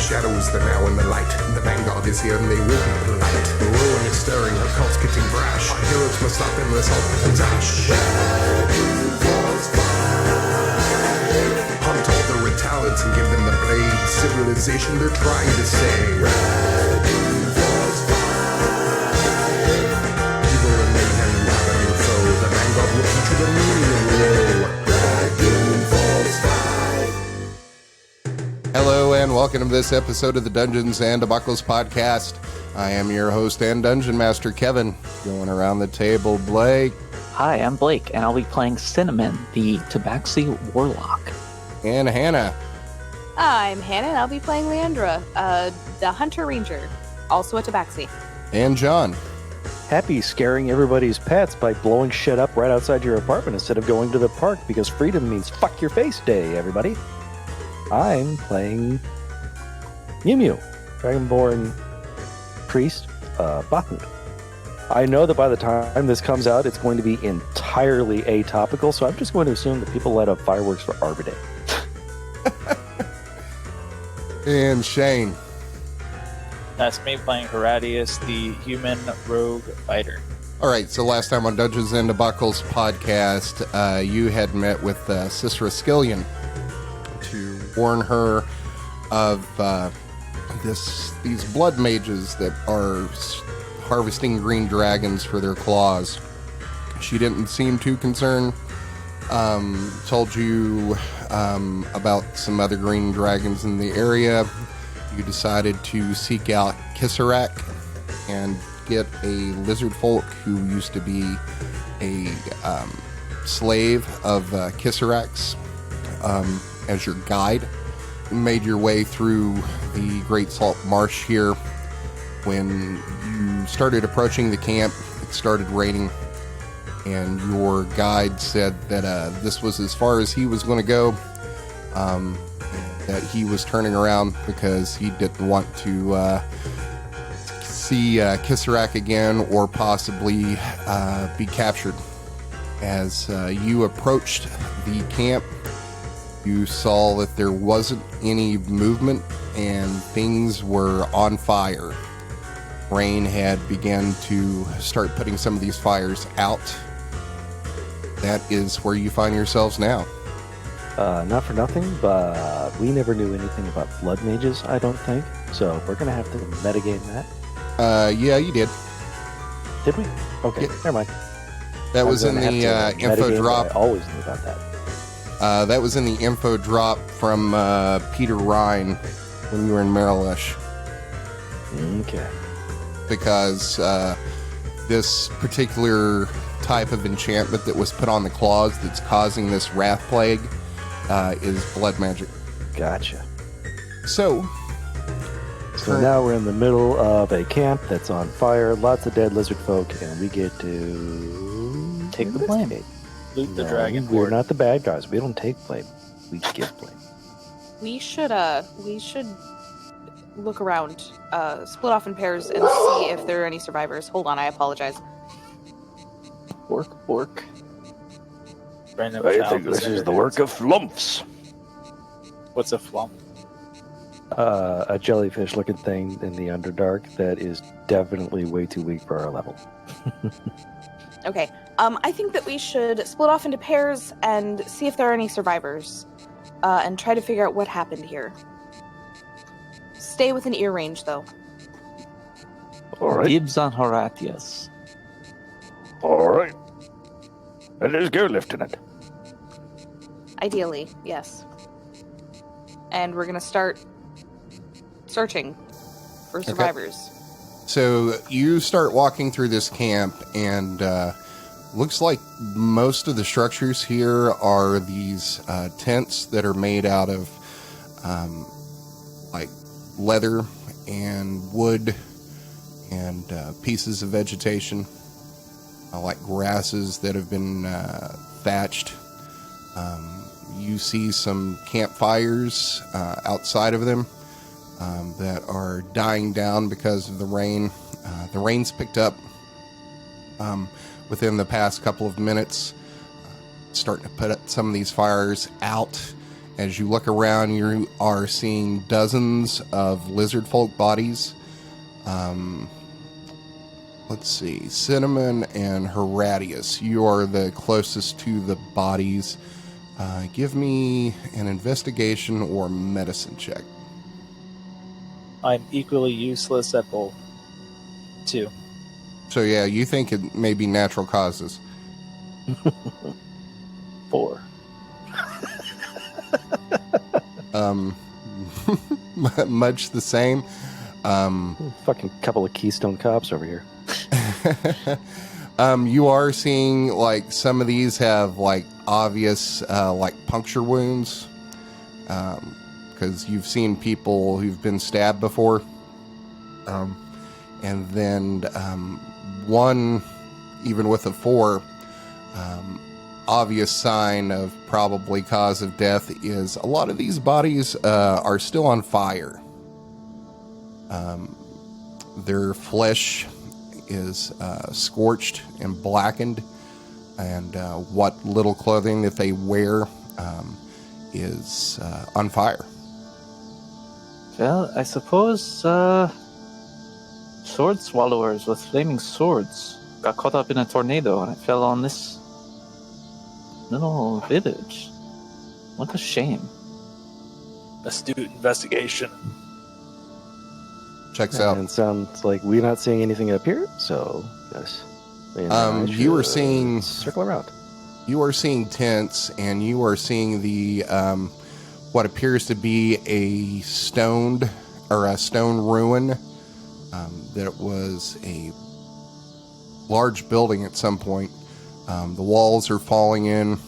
shadows, the now and the light. The vanguard is here and they will be polite. The ruin is stirring, her cult's getting brash. Our heroes must stop them, let's hope and dash. Hunt all the red talents and give them the blade. Civilization they're trying to save. Evil and mayhem have a new foe. The vanguard will teach you the meaning of woe. Hello and welcome to this episode of the Dungeons and Debacles podcast. I am your host and Dungeon Master, Kevin. Going around the table, Blake. Hi, I'm Blake, and I'll be playing Cinnamon, the Tabaxi Warlock. And Hannah. I'm Hannah, and I'll be playing Leandre, the Hunter Ranger, also a Tabaxi. And John. Happy scaring everybody's pets by blowing shit up right outside your apartment instead of going to the park, because freedom means fuck your face day, everybody. I'm playing Mjömjö, Dragonborn priest, Bahamut. I know that by the time this comes out, it's going to be entirely atopical, so I'm just going to assume that people light up fireworks for Arbor Day. And Shane. That's me playing Horatius, the human rogue fighter. All right, so last time on Dungeons and Debacles podcast, you had met with Kis'erack Skillion to warn her of these blood mages that are harvesting green dragons for their claws. She didn't seem too concerned. Told you about some other green dragons in the area. You decided to seek out Kis'erack and get a lizardfolk who used to be a slave of Kis'erack's as your guide. You made your way through the Great Salt Marsh here. When you started approaching the camp, it started raining, and your guide said that this was as far as he was going to go, that he was turning around because he didn't want to see Kis'erack again or possibly be captured. As you approached the camp, you saw that there wasn't any movement and things were on fire. Rain had begun to start putting some of these fires out. That is where you find yourselves now. Not for nothing, but we never knew anything about blood mages, I don't think. So we're going to have to metagame that. Yeah, you did. Did we? Okay, Yeah. never mind. That was in the info drop. I always knew about that. That was in the info drop from Peter Ryan when you were in Marilesh. Okay. Because this particular type of enchantment that was put on the claws that's causing this wrath plague is blood magic. Gotcha. So now we're in the middle of a camp that's on fire, lots of dead lizard folk, and we get to Take the blame. Loot the dragon. We're not the bad guys. We don't take blame. We give blame. We should look around, split off in pairs, and see if there are any survivors. Hold on, I apologize. Work. Random I child think this is the work of flumps. What's a flump? A jellyfish-looking thing in the Underdark that is definitely way too weak for our level. Okay, I think that we should split off into pairs and see if there are any survivors, and try to figure out what happened here. Stay within ear range, though. All right. Dibs on Horatius. All right. Let us go, Lieutenant. Ideally, yes. And we're gonna start searching for survivors. So you start walking through this camp, and looks like most of the structures here are these tents that are made out of like leather and wood and pieces of vegetation, like grasses that have been thatched. You see some campfires outside of them that are dying down because of the rain. The rain's picked up within the past couple of minutes, starting to put some of these fires out, As you look around, you are seeing dozens of lizardfolk bodies. Let's see, Cinnamon and Horatius, you are the closest to the bodies. Give me an investigation or medicine check. I'm equally useless at both. 2. So yeah, you think it may be natural causes. 4. Much the same. Fucking couple of Keystone Cops over here. You are seeing like some of these have like obvious like puncture wounds, because you've seen people who've been stabbed before, and then one, even with a 4, obvious sign of probably cause of death is a lot of these bodies are still on fire. Their flesh is scorched and blackened, and what little clothing that they wear is on fire. Well, I suppose sword swallowers with flaming swords got caught up in a tornado and it fell on this little village. What a shame. Astute investigation. Checks out. And it sounds like we're not seeing anything up here, so yes. You were seeing circle around. You are seeing tents, and you are seeing the what appears to be a stone ruin. That was a large building at some point. The walls are falling in.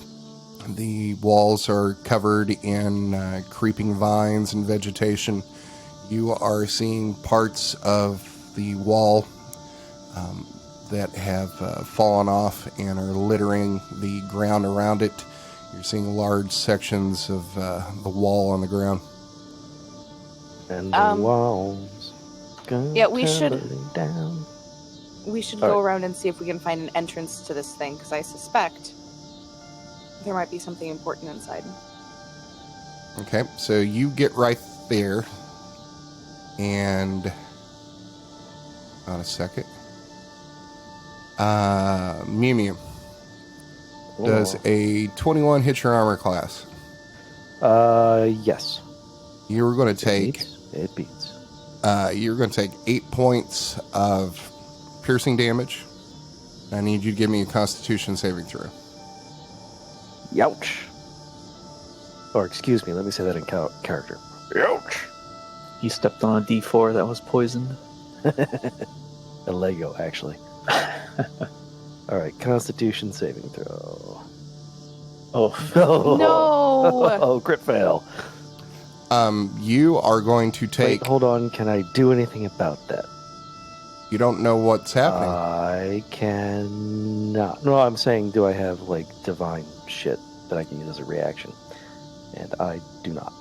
The walls are covered in creeping vines and vegetation. You are seeing parts of the wall that have fallen off and are littering the ground around it. You're seeing large sections of the wall on the ground. And the walls go yeah, we should- tumbling down. We should All go right. around and see if we can find an entrance to this thing, because I suspect there might be something important inside. Okay, so you get right there, and on a second. Mjömjö, does a 21 hit your armor class? Yes. You're going to take It beats. you're going to take 8 points of piercing damage. I need you to give me a Constitution saving throw. Youch. Or excuse me, let me say that in character. Youch. He stepped on a D4 that was poisoned. A Lego, actually. All right, Constitution saving throw. Oh, No! Oh, crit fail. You are going to take. Wait, hold on. Can I do anything about that? You don't know what's happening. I cannot. No, I'm saying, do I have like divine shit that I can use as a reaction? And I do not.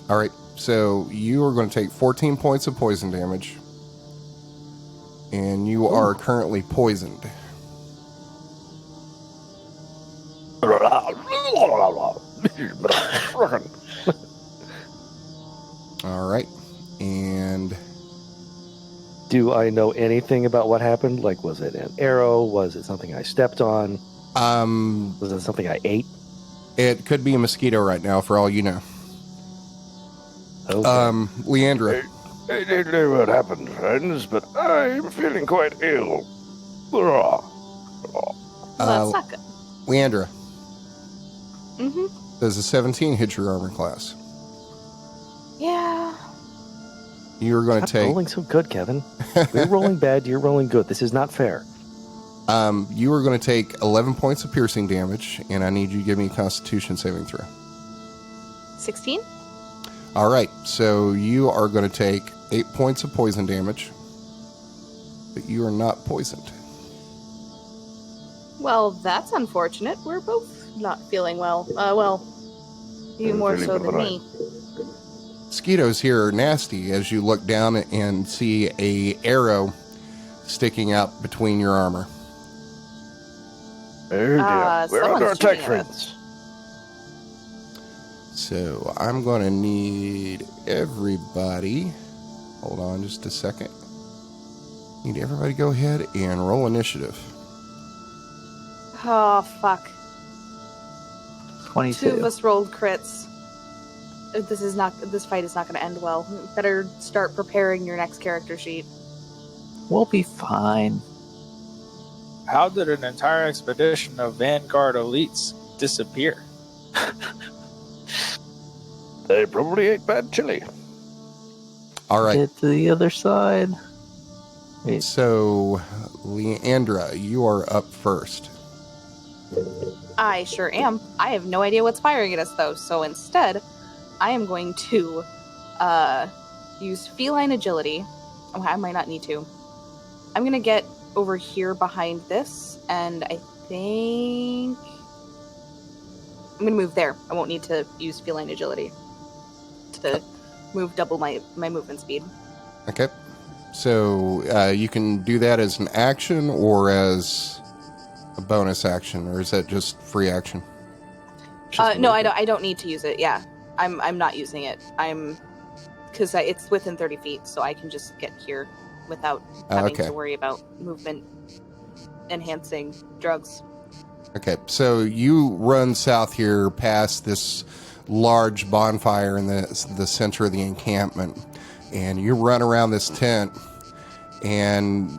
All right, so you are going to take 14 points of poison damage, and you are currently poisoned. All right, and Do I know anything about what happened? Like, was it an arrow? Was it something I stepped on? Was it something I ate? it could be a mosquito right now, for all you know. Okay. Leandre, I don't know what happened, friends, but I'm feeling quite ill. Well, that's not good. Leandre, Mm-hmm. does a 17 hit your armor class? Yeah. You are going to Stop take. rolling so good, Kevin. We're rolling bad, you're rolling good. This is not fair. You are going to take 11 points of piercing damage, and I need you to give me a Constitution saving throw. 16? All right, so you are going to take 8 points of poison damage, but you are not poisoned. Well, that's unfortunate. We're both not feeling well. Well, you more so than me. Mosquitoes here are nasty as you look down and see a arrow sticking out between your armor. Oh dear. We're someone's under attack, shooting at us. friends. So I'm going to need everybody. Hold on just a second. Need everybody to go ahead and roll initiative. Oh, fuck. 22. Two of us rolled crits. This fight is not going to end well. Better start preparing your next character sheet. We'll be fine. How did an entire expedition of Vanguard elites disappear? They probably ate bad chili. All right. Get to the other side. Wait, So, Leandra, you are up first. I sure am. I have no idea what's firing at us, though, so instead, I am going to use feline agility. Oh, I might not need to. I'm going to get over here behind this, and I think I'm going to move there. I won't need to use feline agility to move double my movement speed. Okay. So, you can do that as an action or as a bonus action, or is that just free action? No, I don't need to use it. Yeah, I'm not using it. Because it's within 30 feet, so I can just get here without having okay. to worry about movement enhancing drugs. Okay, so you run south here past this large bonfire in the center of the encampment, and you run around this tent, and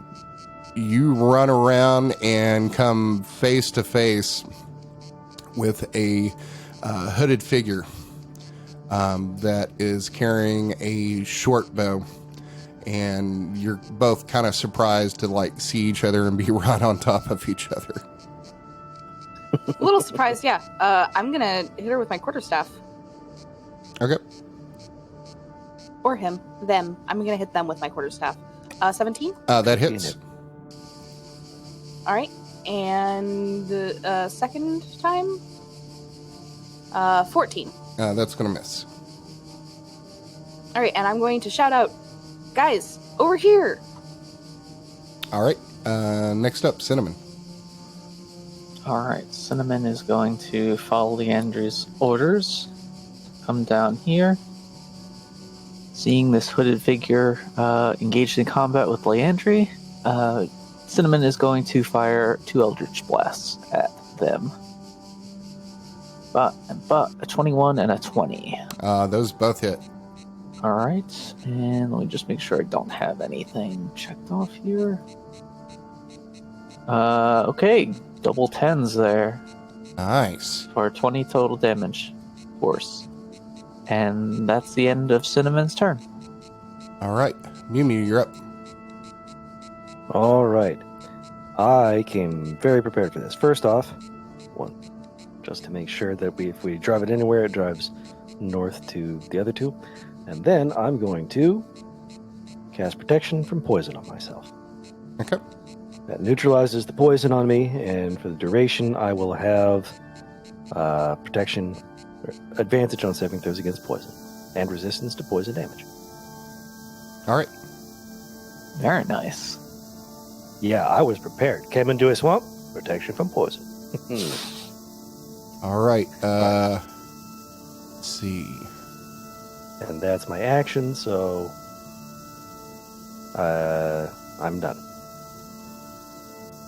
you run around and come face to face with a hooded figure that is carrying a short bow, and you're both kind of surprised to like see each other and be right on top of each other. A little surprised, yeah. I'm gonna hit her with my quarterstaff. Okay. Or him. Them. I'm gonna hit them with my quarterstaff. 17? That hits. Alright. And second time? 14. That's going to miss. Alright, and I'm going to shout out, guys, over here! All right. Next up, Cinnamon. Alright, Cinnamon is going to follow Leandre's orders. Come down here. Seeing this hooded figure engaged in combat with Leandre, Cinnamon is going to fire 2 Eldritch Blasts at them. But a 21 and a 20. Those both hit. Alright, and let me just make sure I don't have anything checked off here. Okay, double 10s there Nice. for 20 total damage, of course. And that's the end of Cinnamon's turn. All right. Mjömjö, you're up. All right. I came very prepared for this. First off, one, just to make sure that if we drive it anywhere, it drives north to the other two. And then I'm going to cast protection from poison on myself. Okay. That neutralizes the poison on me, and for the duration, I will have protection, advantage on saving throws against poison, and resistance to poison damage. All right. Very nice. Yeah, I was prepared. Came into a swamp, protection from poison. All right. Let's see. And that's my action, so I'm done.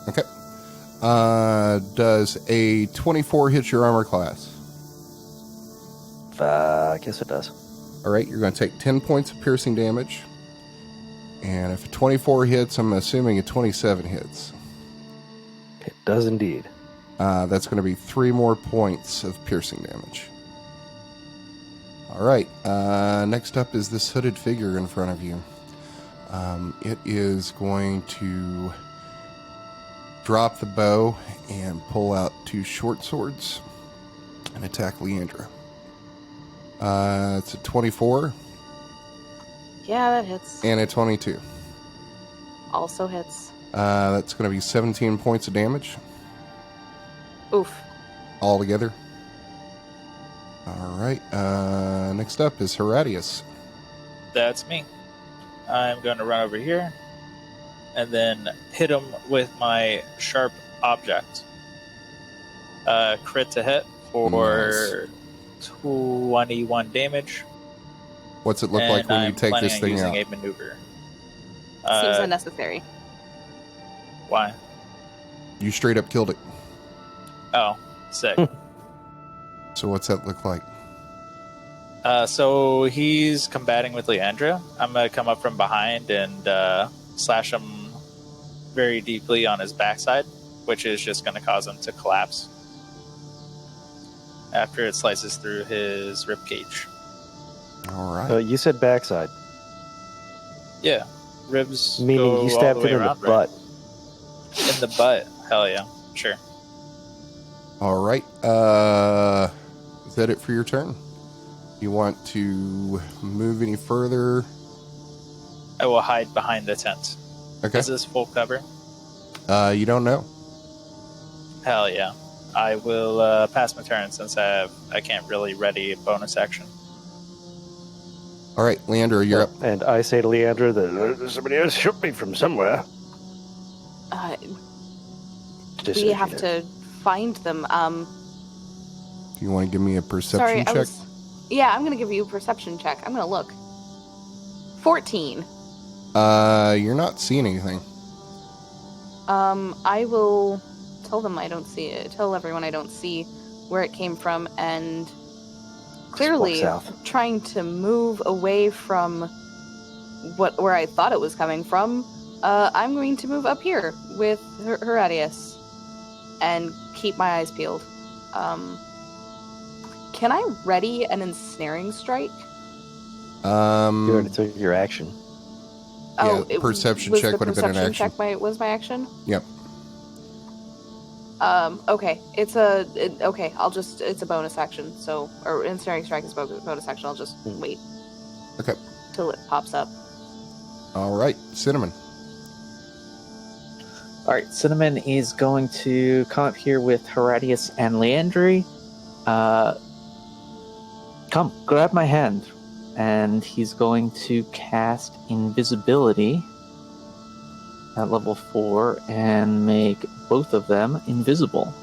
Okay. Does a 24 hit your armor class? I guess it does. All right. You're going to take 10 points of piercing damage. And if a 24 hits, I'm assuming a 27 hits. It does indeed. That's going to be 3 more points of piercing damage. All right. Next up is this hooded figure in front of you. It is going to drop the bow and pull out 2 short swords and attack Leandre. It's a 24 Yeah, that hits. and a 22. Also hits. That's going to be 17 points of damage Oof. all together. All right. Next up is Horatius. That's me. I'm going to run over here and then hit him with my sharp object. Crit to hit for 21 damage. What's it look like when you take this thing out? I'm planning on using a maneuver. Seems unnecessary. Why? You straight up killed it. Oh, sick. So what's that look like? So he's combating with Leandre. I'm going to come up from behind and slash him very deeply on his backside, which is just going to cause him to collapse after it slices through his ribcage. All right. You said backside. Yeah. Ribs Meaning go you stabbed all the way him in around, the butt. Right? In the butt. Hell yeah. Sure. All right. Is that it for your turn? You want to move any further? I will hide behind the tent. Okay. Is this full cover? You don't know. Hell yeah. I will pass my turn since I can't really ready a bonus action. All right, Leandre, you're up. And I say to Leandre that somebody else shoot me from somewhere. We have to find them. Do you want to give me a perception check? Yeah, I'm going to give you a perception check. I'm going to look. 14. You're not seeing anything. I will tell them I don't see it. Tell everyone I don't see where it came from, and clearly trying to move away from where I thought it was coming from. I'm going to move up here with Horatius and keep my eyes peeled. Can I ready an ensnaring strike? You already took your action. Yeah, perception check would have been an action. Was my action? Yep. Okay. It's a bonus action. So, or ensnaring strike is a bonus action. I'll just wait. Okay. Till it pops up. All right, Cinnamon. All right, Cinnamon is going to come up here with Horatius and Leandre. Come, grab my hand. And he's going to cast invisibility at level 4 and make both of them invisible.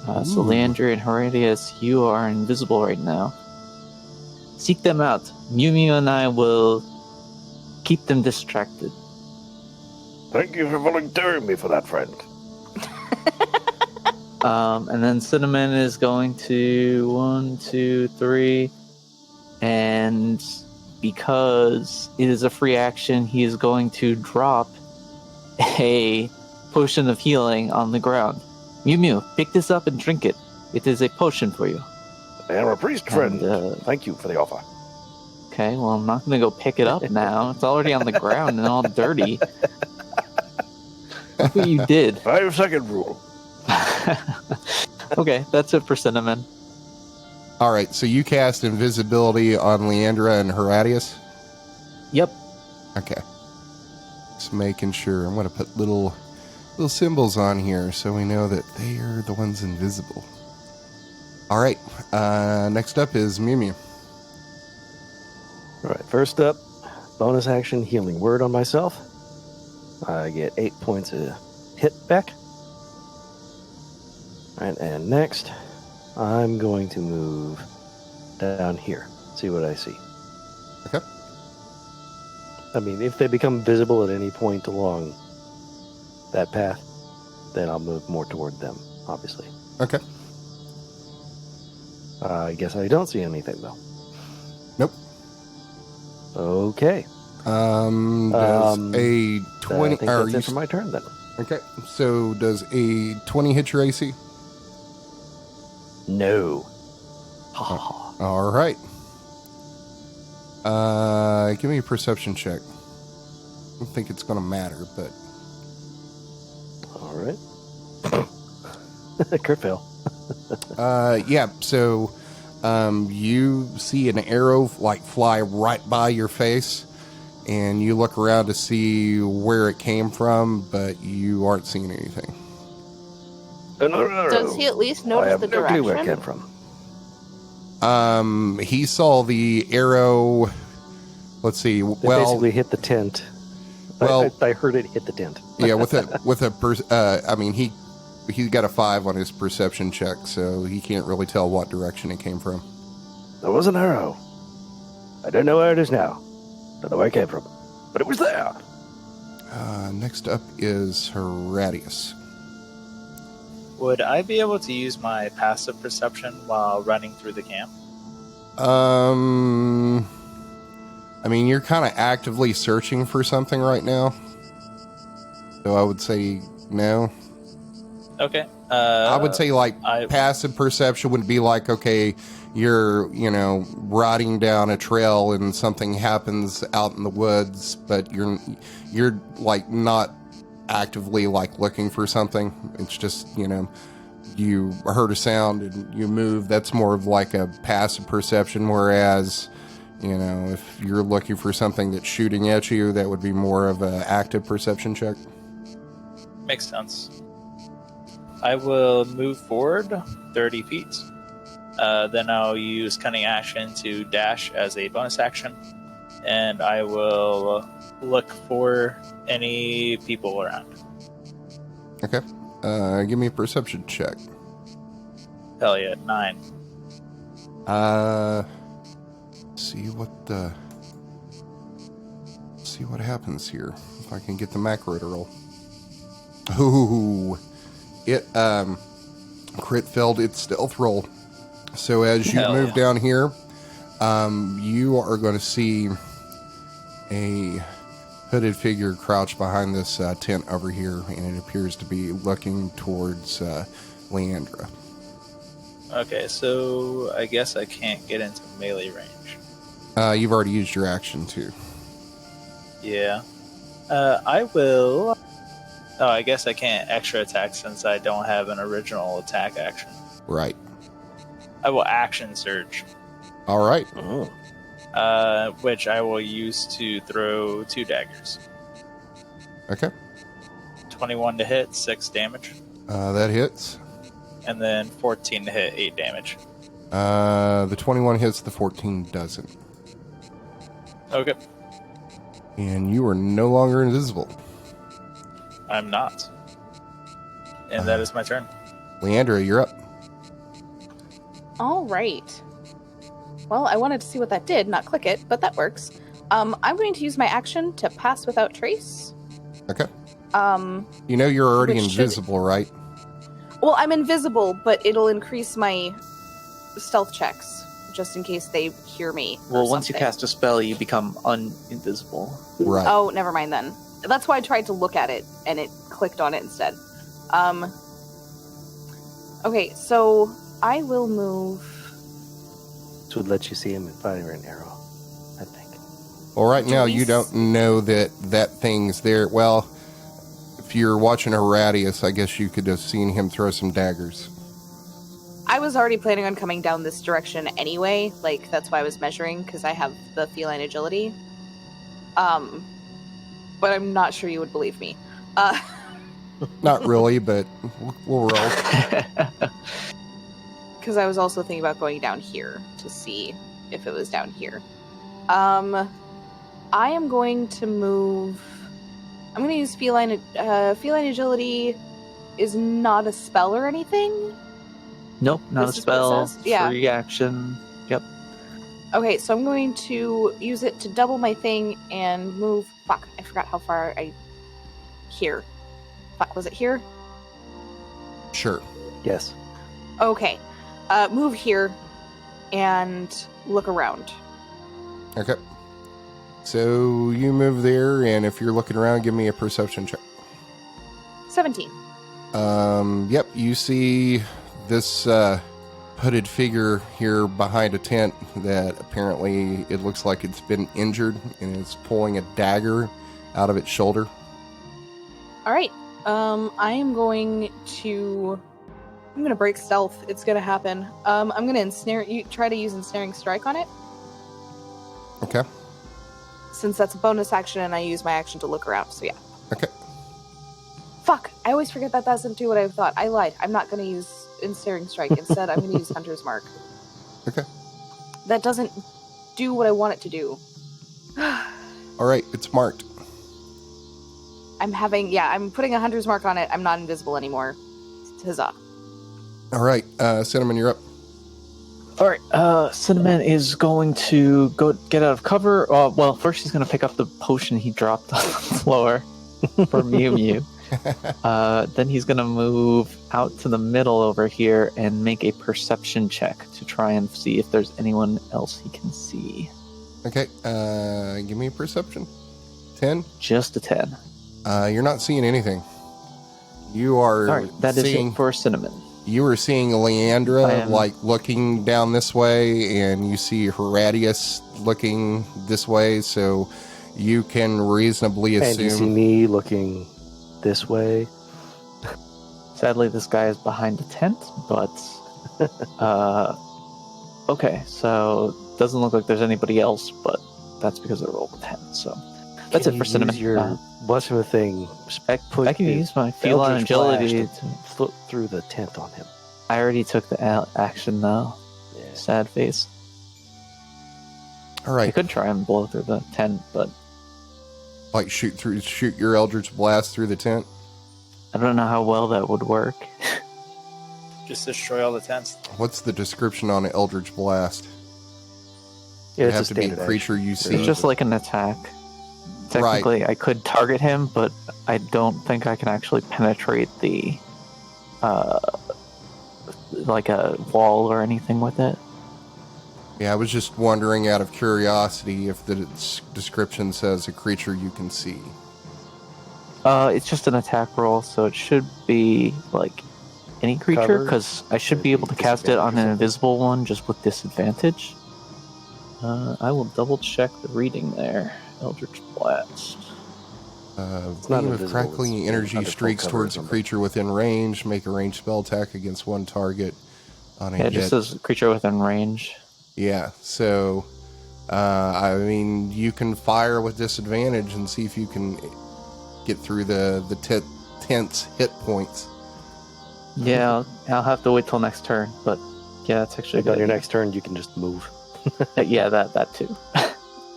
So Leandre and Horatius, you are invisible right now. Seek them out. Mjömjö and I will keep them distracted. Thank you for volunteering me for that, friend. And then Cinnamon is going to 1, 2, 3... And because it is a free action, he is going to drop a potion of healing on the ground. Mjömjö, pick this up and drink it. It is a potion for you. I am a priest, friend. Thank you for the offer. Okay, well, I'm not going to go pick it up now. It's already on the ground and all dirty. Look what you did. 5-second rule. Okay, that's it for Cinnamon. All right, so you cast invisibility on Leandre and Horatius? Yep. Okay. Just making sure. I'm going to put little symbols on here so we know that they are the ones invisible. All right, next up is Mjömjö. All right, first up, bonus action healing word on myself. I get 8 points of hit back. All right, and next, I'm going to move down here, see what I see. Okay. I mean, if they become visible at any point along that path, then I'll move more toward them, obviously. Okay. I guess I don't see anything, though. Nope. Okay. Does a 20... I think that's it for my turn, then. Okay, so does a 20 hit your AC? No. All right. Give me a perception check. I don't think it's going to matter, but... All right. Crit fail. Yeah, so you see an arrow fly right by your face, and you look around to see where it came from, but you aren't seeing anything. Another arrow. Does he at least notice the I have no clue where direction? it came from. He saw the arrow. Let's see. It basically hit the tent. Well, I heard it hit the tent. Yeah, I mean, he got a 5 on his perception check, so he can't really tell what direction it came from. There was an arrow. I don't know where it is now. Don't know where it came from. But it was there. Next up is Horatius. Would I be able to use my passive perception while running through the camp? I mean, you're kind of actively searching for something right now. So I would say no. Okay. I would say I- passive perception would be like, okay, you're, riding down a trail and something happens out in the woods, but you're like not actively like looking for something. It's just, you heard a sound and you move. That's more of like a passive perception, whereas, if you're looking for something that's shooting at you, that would be more of an active perception check. Makes sense. I will move forward 30 feet. Then I'll use Cunning Action to dash as a bonus action. And I will look for any people around. Okay. Give me a perception check. Hell yeah, 9. See what happens here. If I can get the macro to roll. Ooh. It, crit failed its stealth roll. So as you move down here, you are going to see a hooded figure crouched behind this tent over here, and it appears to be looking towards Leandre. Okay, so I guess I can't get into melee range. You've already used your action too. Yeah. I will... Oh, I guess I can't extra attack since I don't have an original attack action. Right. I will action surge. All right. Which I will use to throw 2 daggers. Okay. 21 to hit, 6 damage. That hits. And then 14 to hit, 8 damage. The 21 hits, the 14 doesn't. Okay. And you are no longer invisible. I'm not. And that is my turn. Leandre, you're up. All right. Well, I wanted to see what that did, not click it, but that works. I'm going to use my action to pass without trace. Okay. You're already which should- invisible, right? Well, I'm invisible, but it'll increase my stealth checks just in case they hear me. or Well, once you something. cast a spell, you become uninvisible. Right. Oh, never mind then. That's why I tried to look at it and it clicked on it instead. Okay, so I will move. This would let you see him and fire an arrow, I think. Well, right now, Joyce? you don't know that thing's there. Well, if you're watching Horatius, I guess you could have seen him throw some daggers. I was already planning on coming down this direction anyway. Like, that's why I was measuring, because I have the feline agility. But I'm not sure you would believe me. Not really, but we'll roll. Because I was also thinking about going down here to see if it was down here. I am going to move. I'm going to use feline. Feline agility is not a spell or anything. Nope, not This a is what it spell. says? Yeah. Free action. Yep. Okay, so I'm going to use it to double my thing and move. Fuck, I forgot how far I. Here. Fuck, was it here? Sure. Yes. Okay. Move here and look around. Okay. So you move there, and if you're looking around, give me a perception check. 17. Yep, you see this hooded figure here behind a tent that apparently it looks like it's been injured, and it's pulling a dagger out of its shoulder. All right. I am going to. I'm going to break stealth. It's going to happen. I'm going to ensnare. You try to use ensnaring strike on it, Okay. since that's a bonus action, and I use my action to look around. So yeah. Okay. Fuck! I always forget that doesn't do what I thought. I lied. I'm not going to use ensnaring strike. Instead, I'm going to use Hunter's Mark. Okay. That doesn't do what I want it to do. All right, it's marked. I'm putting a Hunter's Mark on it. I'm not invisible anymore. Huzzah. All right, Cinnamon, you're up. All right. Cinnamon is going to go get out of cover. Well, first he's going to pick up the potion he dropped on the floor for Mjömjö. Then he's going to move out to the middle over here and make a perception check to try and see if there's anyone else he can see. Okay, give me a perception. 10? Just a 10. You're not seeing anything. You are All right, that is seeing... it for Cinnamon. You were seeing Leandre, looking down this way, and you see Horatius looking this way, so you can reasonably assume... And you see me looking this way. Sadly, this guy is behind the tent, but... okay, so doesn't look like there's anybody else, but that's because I rolled a 10, so... That's it for Cinnamon. What's the thing? I can use my feline agility to flip through the tent on him. I already took the action though. Yeah. Sad face. All right. I could try and blow through the tent, but like shoot your Eldritch Blast through the tent. I don't know how well that would work. Just destroy all the tents. What's the description on an Eldritch Blast? Yeah, It it's has a to be a standard creature action. you see. It's just like an attack. Technically, I could target him, but I don't think I can actually penetrate the, like a wall or anything with it. Yeah, I was just wondering out of curiosity if the description says a creature you can see. It's just an attack roll, so it should be like any creature, Covered? because I should be able to cast it on an invisible one just with disadvantage. I will double check the reading there. Eldritch Blast. not Beam of invisible, crackling it's energy under full streaks cover towards or a something. creature within range. Make a ranged spell attack against one target on a Yeah, it hit. just says creature within range. Yeah, so I mean, you can fire with disadvantage and see if you can get through the tent's hit points. Yeah, I'll have to wait till next turn, but yeah, that's actually a Like on good your idea. next turn, you can just move. Yeah, that too.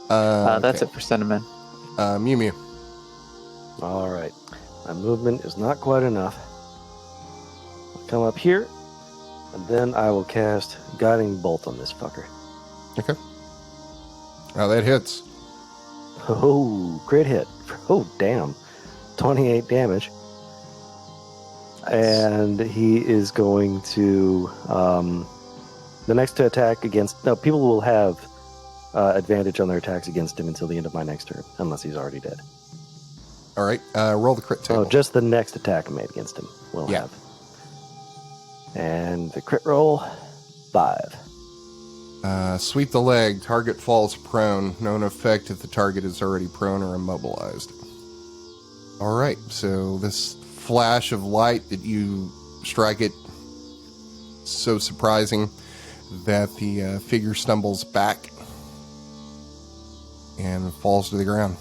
That's it for Cinnamon. Mjömjö. All right. My movement is not quite enough. I'll come up here, and then I will cast Guiding Bolt on this fucker. Okay. That hits. Oh, crit hit. Oh, damn. 28 damage. And he is going to... the next attack against... No, people will have advantage on their attacks against him until the end of my next turn, unless he's already dead. All right, roll the crit table. Oh, just the next attack I made against him will Yeah. have. And the crit roll, 5. Sweep the leg. Target falls prone. No effect if the target is already prone or immobilized. All right, so this flash of light that you strike it, so surprising that the figure stumbles back and falls to the ground.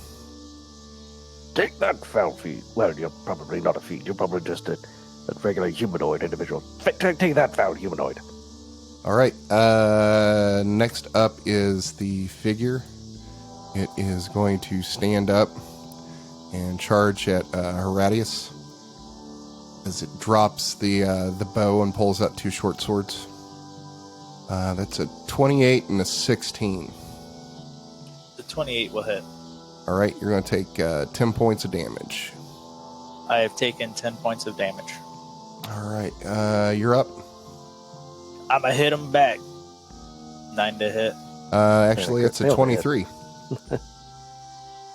Take that, foul feet. Well, you're probably not a feet. You're probably just a regular humanoid individual. Take that, foul humanoid. All right, next up is the figure. It is going to stand up and charge at Horatius as it drops the bow and pulls out 2 short swords. That's a 28 and a 16. The 28 will hit. All right, you're going to take 10 points of damage. I have taken 10 points of damage. All right, you're up. I'm going to hit him back. 9 to hit. Actually, Yeah, it's a failed to 23.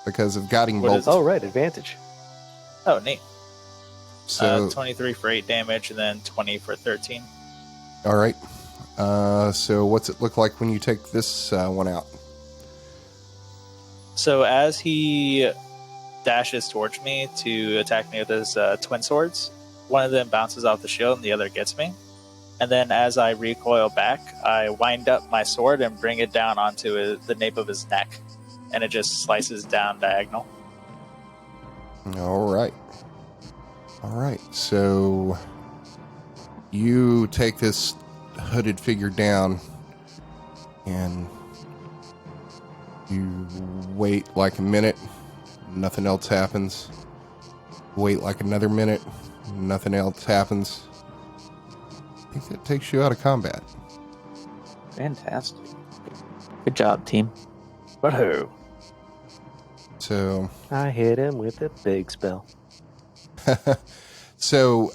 Because of Guiding What Bolt. is- Oh, right, advantage. Oh, neat. So, 23 for 8 damage, and then 20 for 13. all right. So what's it look like when you take this one out? So as he dashes towards me to attack me with his twin swords, one of them bounces off the shield and the other gets me. And then as I recoil back, I wind up my sword and bring it down onto the nape of his neck. And it just slices down diagonal. All right. All right. So you take this hooded figure down and you wait like a minute. Nothing else happens. Wait like another minute. Nothing else happens. I think that takes you out of combat. Fantastic. Good job, team. But who? So, I hit him with a big spell. so,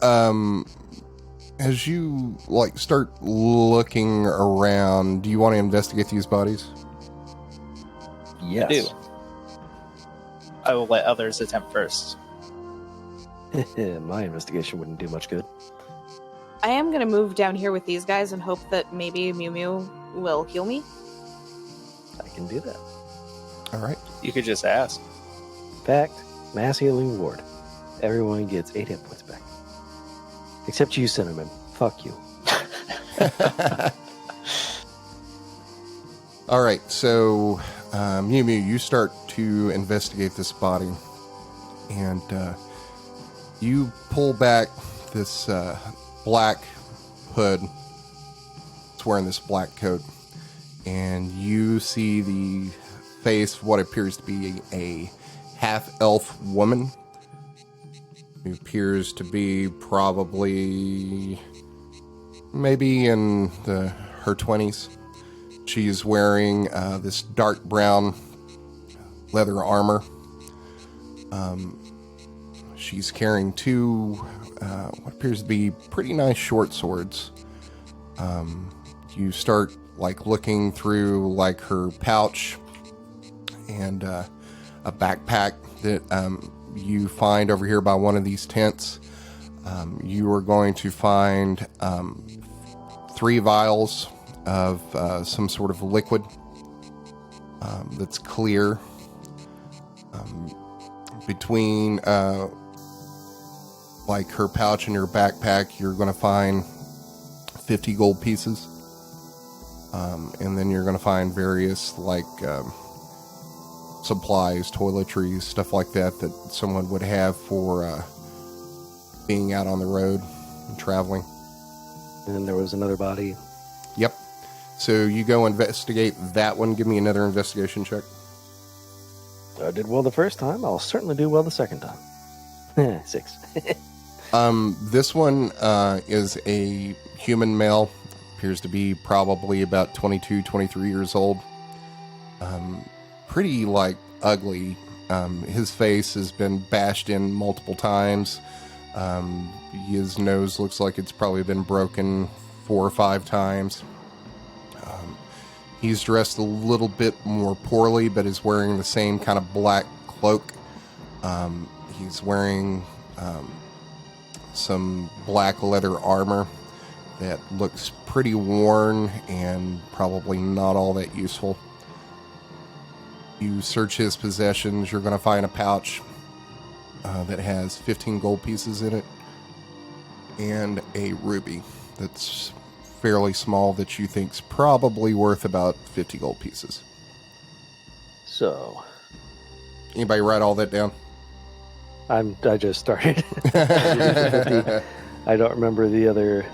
as you start looking around, do you want to investigate these bodies? Yes. I do. I will let others attempt first. My investigation wouldn't do much good. I am going to move down here with these guys and hope that maybe Mjömjö will heal me. I can do that. All right. You could just ask. Pact, mass healing ward. Everyone gets 8 hit points back. Except you, Cinnamon. Fuck you. All right. So, Mjömjö, you start to investigate this body, and you pull back this black hood. It's wearing this black coat, and you see the face of what appears to be a half-elf woman who appears to be probably maybe in her 20s. She's wearing this dark brown leather armor. She's carrying two what appears to be pretty nice short swords. You start looking through her pouch and a backpack that you find over here by one of these tents. You are going to find 3 vials of some sort of liquid that's clear. Between her pouch and her backpack, you're going to find 50 gold pieces. And then you're going to find various supplies, toiletries, stuff like that someone would have for being out on the road and traveling. And then there was another body. Yep. So you go investigate that one. Give me another investigation check. I did well the first time. I'll certainly do well the second time. 6. This one is a human male. Appears to be probably about 22, 23 years old. Pretty ugly. His face has been bashed in multiple times. His nose looks like it's probably been broken 4 or 5 times. He's dressed a little bit more poorly, but is wearing the same kind of black cloak. He's wearing some black leather armor that looks pretty worn and probably not all that useful. You search his possessions, you're going to find a pouch that has 15 gold pieces in it and a ruby that's fairly small that you think's probably worth about 50 gold pieces. So, Anybody write all that down? I just started. 50. I don't remember the other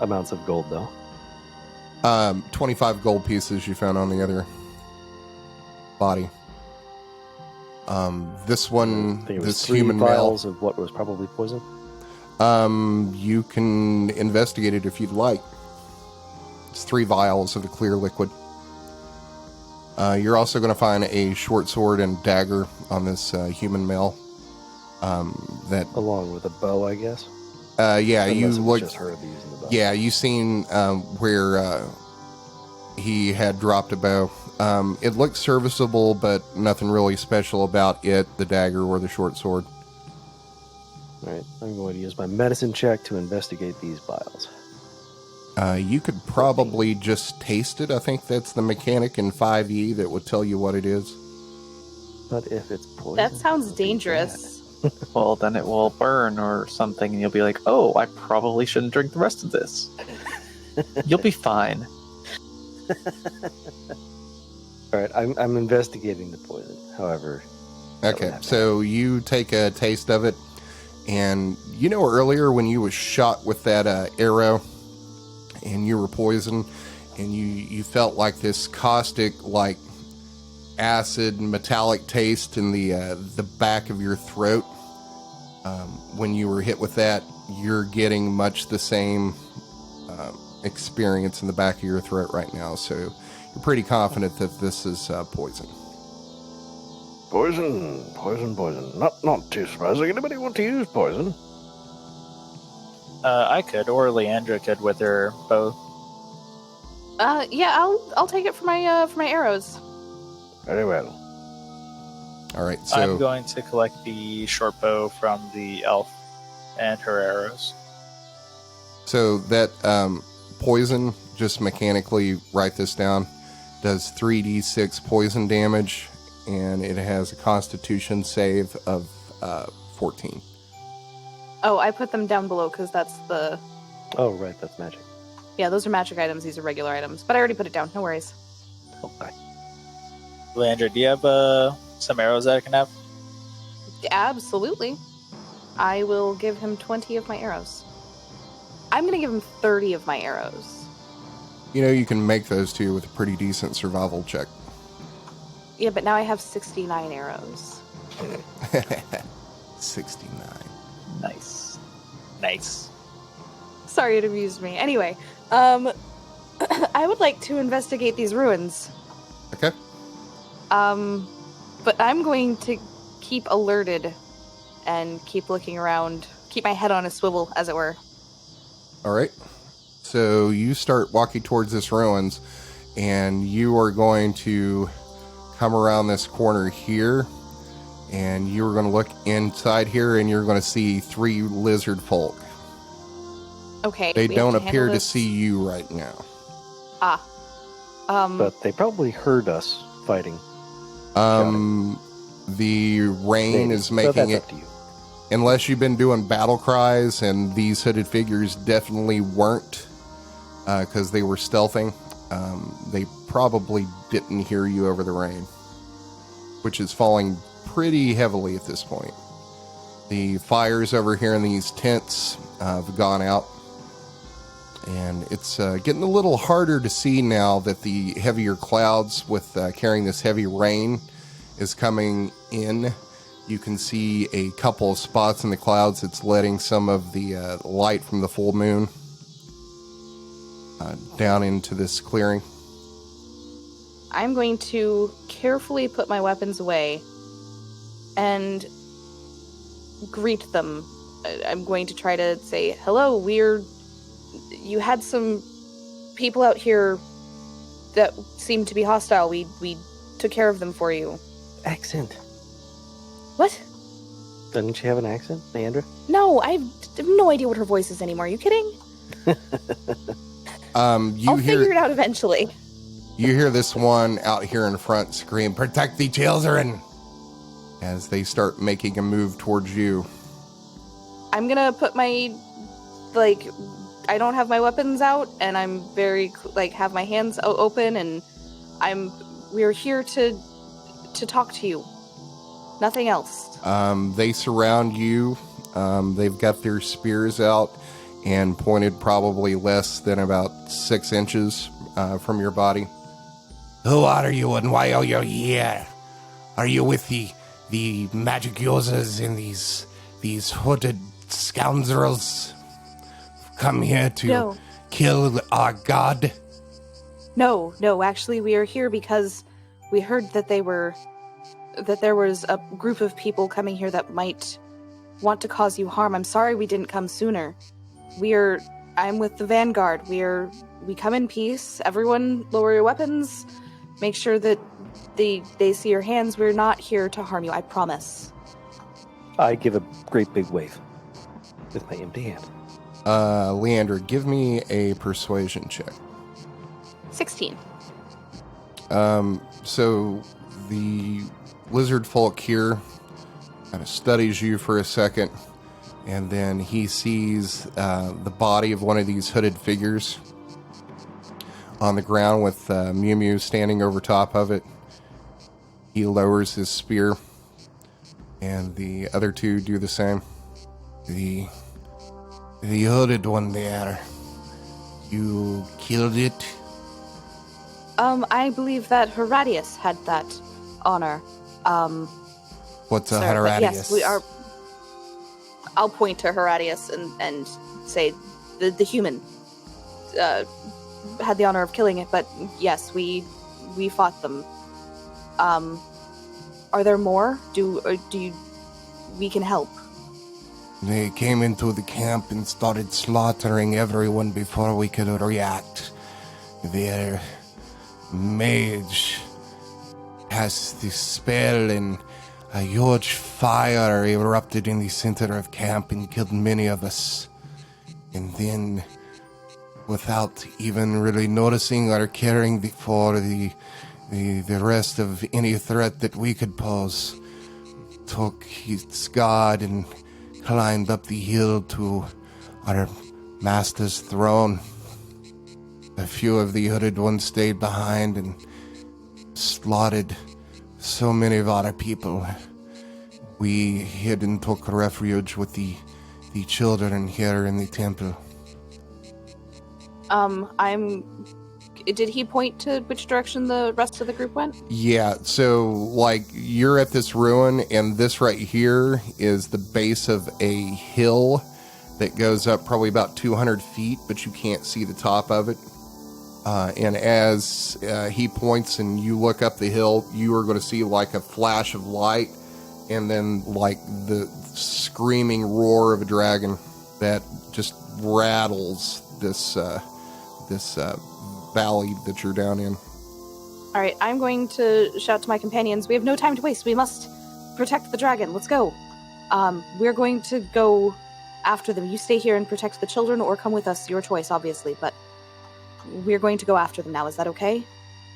amounts of gold though. 25 gold pieces you found on the other body. This one, I think it was this 3 human vials male. of what was probably poison. You can investigate it if you'd like. It's 3 vials of the clear liquid. You're also going to find a short sword and dagger on this human male. That Along with a bow, I guess. yeah, Unless you it was looked. just her using the bow. Yeah, you seen where he had dropped a bow. It looked serviceable, but nothing really special about it, the dagger or the short sword. All right, I'm going to use my medicine check to investigate these vials. You could probably just taste it. I think that's the mechanic in 5e that would tell you what it is. But if it's poison, That sounds it'll be dangerous. Well, then it will burn or something, and you'll be like, oh, I probably shouldn't drink the rest of this. You'll be fine. bad. All right, I'm investigating the poison. However, Okay, so you take a taste of it, and you know earlier when you was shot with that arrow, and you were poisoned, and you felt like this caustic, acid metallic taste in the back of your throat. When you were hit with that, you're getting much the same experience in the back of your throat right now, so you're pretty confident that this is poison. Poison. Not too surprising. Anybody want to use poison? I could, or Leandre could with her bow. Yeah, I'll take it for my arrows. Very well. All right, so I'm going to collect the short bow from the elf and her arrows. So that poison, just mechanically write this down, does 3d6 poison damage, and it has a constitution save of 14. Oh, I put them down below because that's the... Oh, right, that's magic. Yeah, those are magic items. These are regular items. But I already put it down. No worries. Okay. Leandre, do you have some arrows that I can have? Absolutely. I will give him 20 of my arrows. I'm going to give him 30 of my arrows. You know, you can make those two with a pretty decent survival check. Yeah, but now I have 69 arrows. 69. Nice. Sorry, it amused me. Anyway, I would like to investigate these ruins. Okay. But I'm going to keep alerted and keep looking around, keep my head on a swivel, as it were. All right. So you start walking towards this ruins, and you are going to come around this corner here, and you're going to look inside here, and you're going to see 3 lizard folk. Okay. They we don't have to appear handle to this. see you right now. But they probably heard us fighting. The rain is So making that's it, up to you. unless you've been doing battle cries, and these hooded figures definitely weren't, because they were stealthing. They probably didn't hear you over the rain, which is falling pretty heavily at this point. The fires over here in these tents have gone out, and it's getting a little harder to see now that the heavier clouds with carrying this heavy rain is coming in. You can see a couple of spots in the clouds that's letting some of the light from the full moon down into this clearing. I'm going to carefully put my weapons away and greet them. I'm going to try to say, hello, you had some people out here that seemed to be hostile. We took care of them for you. Accent. What? Doesn't she have an accent, Leandre? No, I have no idea what her voice is anymore. Are you kidding? I'll figure it out eventually. You hear this one out here in front scream, "Protect the children!" as they start making a move towards you. I'm gonna put my, I don't have my weapons out, and I'm very, have my hands open, and we're here to talk to you. Nothing else. They surround you. They've got their spears out and pointed probably less than about 6 inches from your body. Who are you and why are you here? Are you with the magic users and these hooded scoundrels come here to kill our god? No, actually we are here because we heard that there was a group of people coming here that might want to cause you harm. I'm sorry we didn't come sooner. I'm with the Vanguard. We come in peace. Everyone lower your weapons. Make sure that they see your hands. We're not here to harm you, I promise. I give a great big wave with my empty hand. Leandre, give me a persuasion check. 16. So the lizard folk here kind of studies you for a second, and then he sees the body of one of these hooded figures on the ground with Mjömjö standing over top of it. He lowers his spear, and the other two do the same. The hooded one there, you killed it? I believe that Horatius had that honor. What's a Sir, but Horatius? yes, we are. I'll point to Horatius and say the human. had the honor of killing it, but yes, we fought them. Are there more? We can help? They came into the camp and started slaughtering everyone before we could react. Their mage has this spell, and a huge fire erupted in the center of camp and killed many of us. And then, without even really noticing or caring for the rest of any threat that we could pose, took his god and climbed up the hill to our master's throne. A few of the hooded ones stayed behind and slaughtered so many of our people. We hid and took refuge with the children here in the temple. Did he point to which direction the rest of the group went? Yeah, so, like, you're at this ruin, and this right here is the base of a hill that goes up probably about 200 feet, but you can't see the top of it. And as he points and you look up the hill, you are going to see, like, a flash of light, and then, like, the screaming roar of a dragon that just rattles this valley that you're down in. All right, I'm going to shout to my companions. We have no time to waste. We must protect the dragon. Let's go. We're going to go after them. You stay here and protect the children, or come with us. Your choice, obviously, but we're going to go after them now. Is that okay?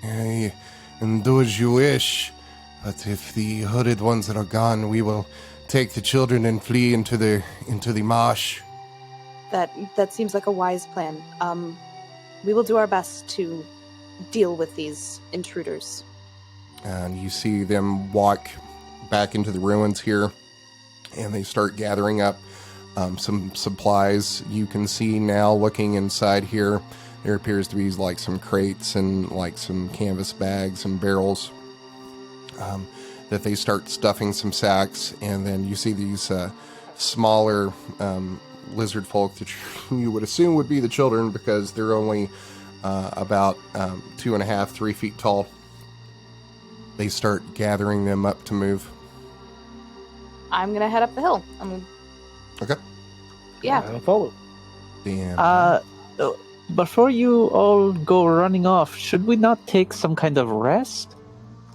And do as you wish. But if the hooded ones are gone, we will take the children and flee into the marsh. That seems like a wise plan. We will do our best to deal with these intruders. And you see them walk back into the ruins here, and they start gathering up some supplies. You can see now, looking inside here, there appears to be like some crates and like some canvas bags and barrels that they start stuffing some sacks. And then you see these smaller lizard folk that you would assume would be the children, because they're only about 2.5, 3 feet tall. They start gathering them up to move. I'm gonna head up the hill. Okay. Yeah. I'll follow. Damn. Before you all go running off, should we not take some kind of rest?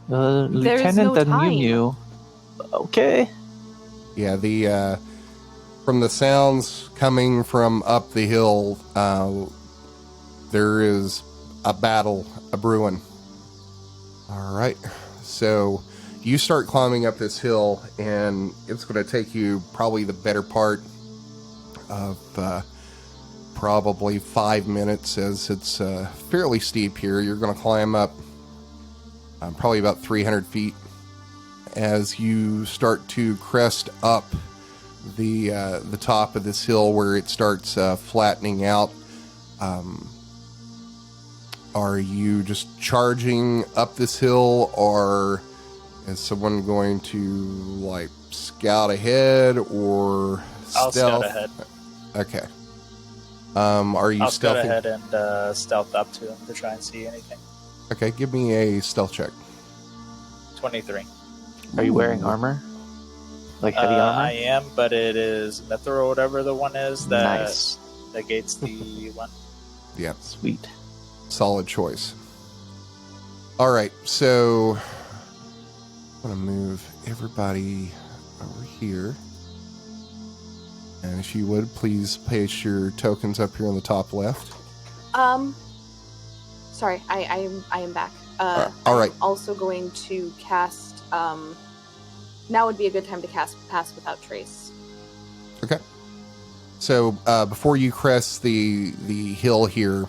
Lieutenant no and time. Mjömjö. Okay. Yeah, the from the sounds coming from up the hill, there is a battle a-brewing. All right, so you start climbing up this hill, and it's going to take you probably the better part of probably 5 minutes, as it's fairly steep here. You're going to climb up probably about 300 feet. As you start to crest up the top of this hill where it starts flattening out, are you just charging up this hill, or is someone going to like scout ahead, or I'll stealth? scout ahead. Okay. Are you I'll scout stealthing? ahead and stealth up to him to try and see anything. Okay, give me a stealth check. 23. Are you wearing armor? Like heavy armor? I am, but it is Mithril or whatever the one is that Nice. negates the one. Yeah, Sweet. solid choice. All right, so I'm going to move everybody over here. And if you would, please paste your tokens up here on the top left. Sorry, I am back. All right. I'm also going to cast. Now would be a good time to cast Pass Without Trace. Okay. So before you crest the hill here,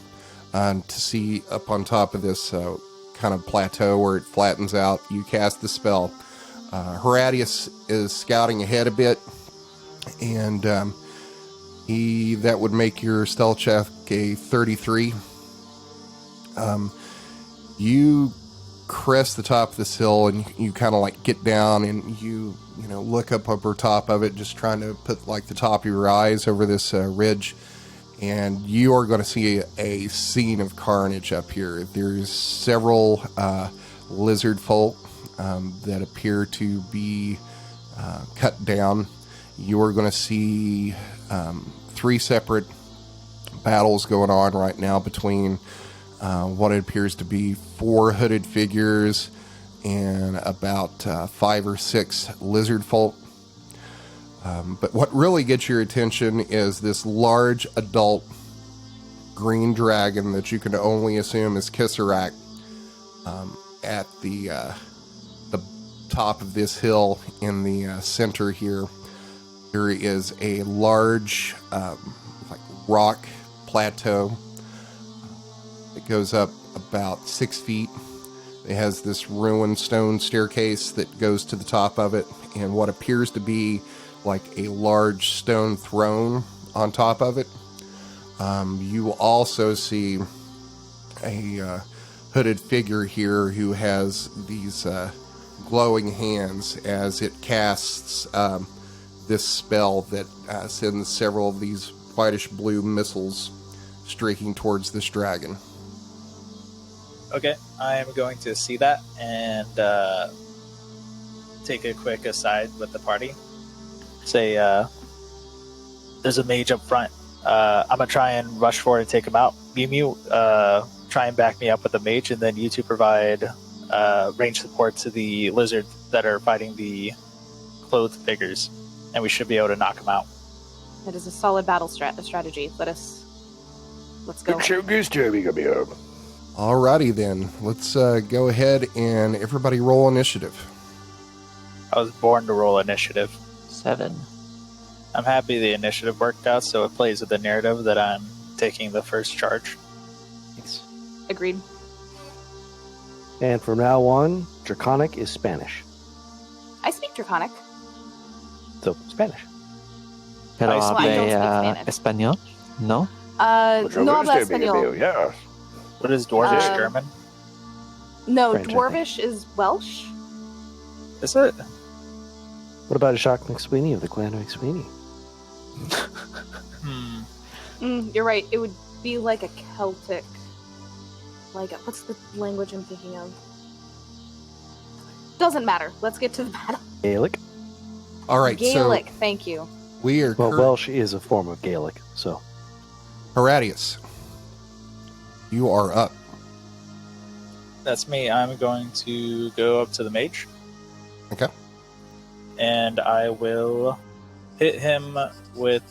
to see up on top of this kind of plateau where it flattens out, you cast the spell. Horatius is scouting ahead a bit, and that would make your stealth check a 33. You crest the top of this hill, and you kind of like get down, and you look up over top of it, just trying to put like the top of your eyes over this ridge, And you are going to see a scene of carnage up here. There's several lizard folk that appear to be cut down. You are going to see 3 separate battles going on right now between what it appears to be 4 hooded figures and about 5 or 6 lizard folk. But what really gets your attention is this large adult green dragon that you can only assume is Kis'erack at the top of this hill in the center here. There is a large like rock plateau that goes up about 6 feet. It has this ruined stone staircase that goes to the top of it, and what appears to be like a large stone throne on top of it. You will also see a hooded figure here who has these glowing hands as it casts this spell that sends several of these whitish blue missiles streaking towards this dragon. Okay, I am going to see that and take a quick aside with the party. Say, there's a mage up front. I'm gonna try and rush forward and take him out. Mjömjö, try and back me up with the mage, and then you two provide range support to the lizard that are fighting the clothed figures, and we should be able to knock them out. That is a solid battle strategy. Let's go. Alrighty then, let's go ahead and everybody roll initiative. I was born to roll initiative. 7. I'm happy the initiative worked out, so it plays with the narrative that I'm taking the first charge. Thanks. Agreed. And from now on, Draconic is Spanish. I speak Draconic. So, Spanish. Pero I don't hable speak español? No? No habla español. What is Dwarvish Um, German? No, French, I Dwarvish is Welsh. Is it? What about a Jacques McSweeney of the Clan of McSweeney? You're right. It would be like a Celtic. What's the language I'm thinking of? Doesn't matter. Let's get to the battle. Gaelic? Alright, Gaelic, so thank you. we are Well, Welsh is a form of Gaelic, so. Horatius, you are up. That's me. I'm going to go up to the mage. Okay. And I will hit him with...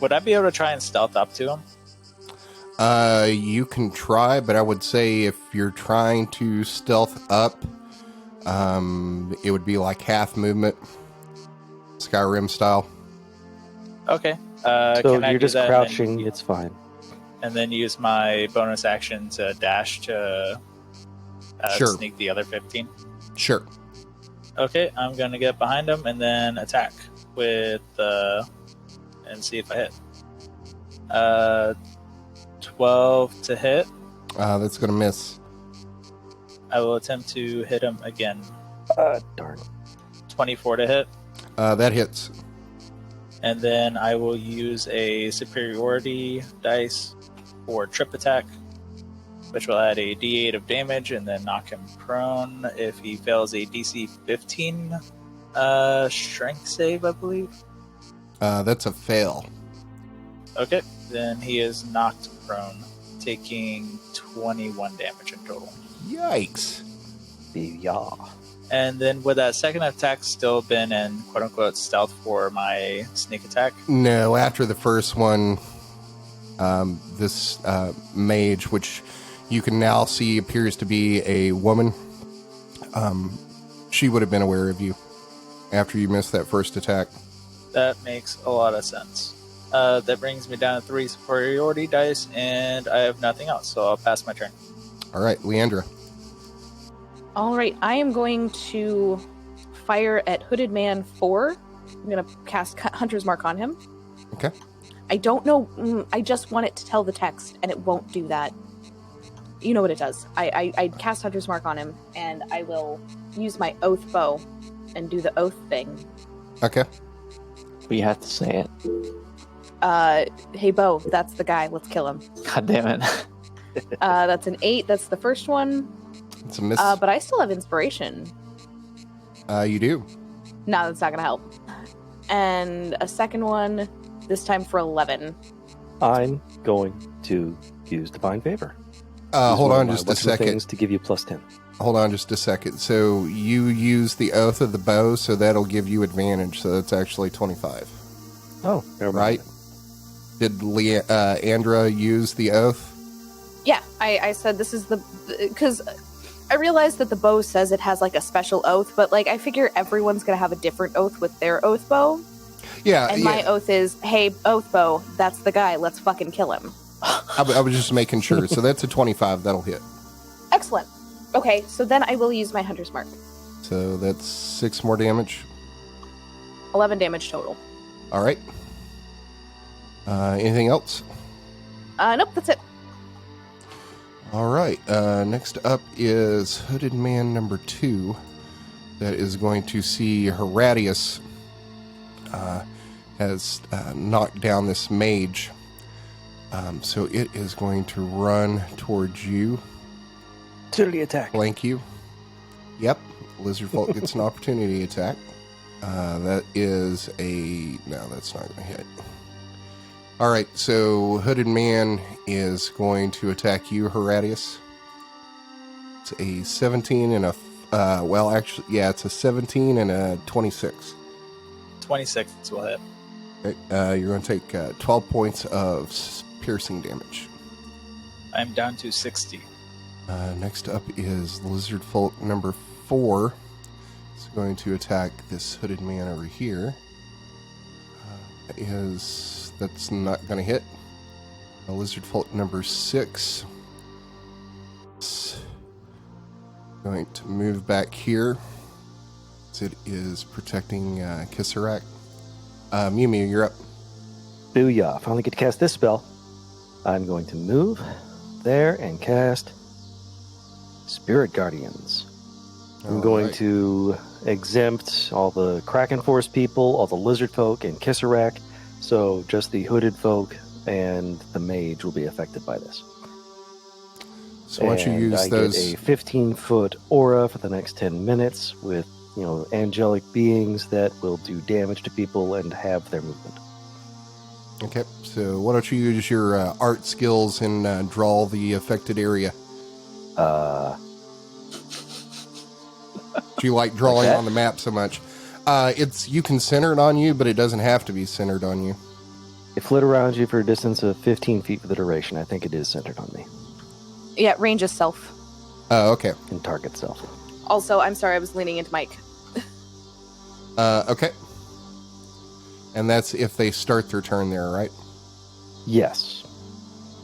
Would I be able to try and stealth up to him? You can try, but I would say if you're trying to stealth up, it would be like half movement, Skyrim style. Okay. So can I you're do just that crouching, it's fine. and then use my bonus action to dash to Sure. sneak the other 15? Sure. Okay, I'm going to get behind him and then attack with... and see if I hit. 12 to hit. That's going to miss. I will attempt to hit him again. Darn. 24 to hit. That hits. And then I will use a superiority dice for trip attack, which will add a d8 of damage and then knock him prone if he fails a DC 15 strength save, I believe. That's a fail. Okay, then he is knocked prone, taking 21 damage in total. Yikes. Yeah. And then would that second attack still been in quote-unquote stealth for my sneak attack? No, after the first one, this mage, which you can now see appears to be a woman, she would have been aware of you after you missed that first attack. That makes a lot of sense. That brings me down to 3 superiority dice, and I have nothing else, so I'll pass my turn. All right, Leandre. All right, I am going to fire at Hooded Man 4. I'm going to cast Hunter's Mark on him. Okay. I don't know. I just want it to tell the text, and it won't do that. You know what it does. I cast Hunter's Mark on him, and I will use my Oath Bow and do the Oath thing. Okay. We have to say it. Hey, Bo, that's the guy. Let's kill him. God damn it. That's an 8. That's the first one. It's a miss. But I still have inspiration. You do. No, that's not going to help. And a second one, this time for 11. I'm going to use Divine Favor. Hold on Use just one a of my second. things to give you plus 10. Hold on just a second. So you use the Oath of the Bow, so that'll give you advantage. So that's actually 25. Oh, never mind. Right? Did Leandra use the Oath? Yeah, I said this is because I realized that the bow says it has like a special oath, but like I figure everyone's gonna have a different oath with their oath bow. Yeah. And my oath is, hey, oath bow, that's the guy. Let's fucking kill him. I was just making sure. So that's a 25. That'll hit. Excellent. Okay, so then I will use my hunter's mark. So that's 6 more damage. 11 damage total. All right. Anything else? Nope, that's it. All right. Next up is Hooded Man number 2. That is going to see Horatius has knocked down this mage. So it is going to run towards you. Opportunity attack. Flank you. Yep. Lizardfolk gets an opportunity attack. That is a... No, that's not going to hit. All right, so Hooded Man is going to attack you, Horatius. It's a 17 and a... well, actually, yeah, it's a 17 and a 26. 26 will hit. Okay, you're going to take 12 points of piercing damage. I'm down to 60. Next up is Lizardfolk number 4. It's going to attack this Hooded Man over here. That's not going to hit. Lizardfolk number 6. It's going to move back here. It is protecting Kis'erack. Mjömjö, you're up. Booyah. Finally get to cast this spell. I'm going to move there and cast Spirit Guardians. I'm going to exempt all the Kraken Force people, all the lizard folk, and Kis'erack. So just the hooded folk and the mage will be affected by this. So why don't you use I those? get a 15-foot aura for the next 10 minutes with, angelic beings that will do damage to people and have their movement. Okay, so why don't you use your art skills and draw the affected area? Do you like drawing on the map so much? You can center it on you, but it doesn't have to be centered on you. It flit around you for a distance of 15 feet for the duration. I think it is centered on me. Yeah, range is self. Oh, okay. And target self. Also, I'm sorry, I was leaning into Mike. Okay. And that's if they start their turn there, right? Yes.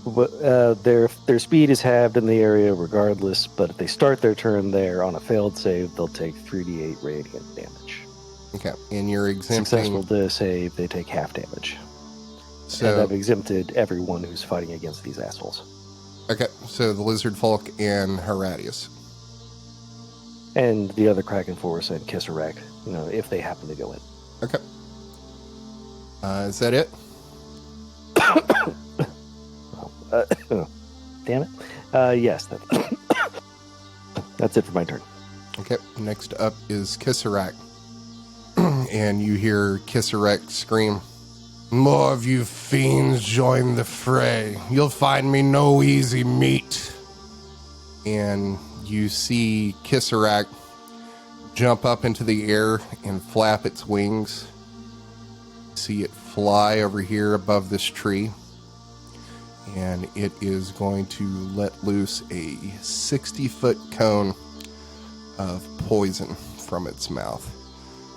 But, their speed is halved in the area regardless, but if they start their turn there on a failed save, they'll take 3d8 radiant damage. Okay, and you're exempting... Successful to save, they take half damage. So, and I've exempted everyone who's fighting against these assholes. Okay, so the Lizard Folk and Horatius. And the other Kraken Force and Kis'erack, if they happen to go in. Okay. Is that it? Damn it. Yes, that's it for my turn. Okay, next up is Kis'erack. And you hear Kis'erack scream, "More of you fiends join the fray. You'll find me no easy meat." And you see Kis'erack jump up into the air and flap its wings. See it fly over here above this tree. And it is going to let loose a 60-foot cone of poison from its mouth,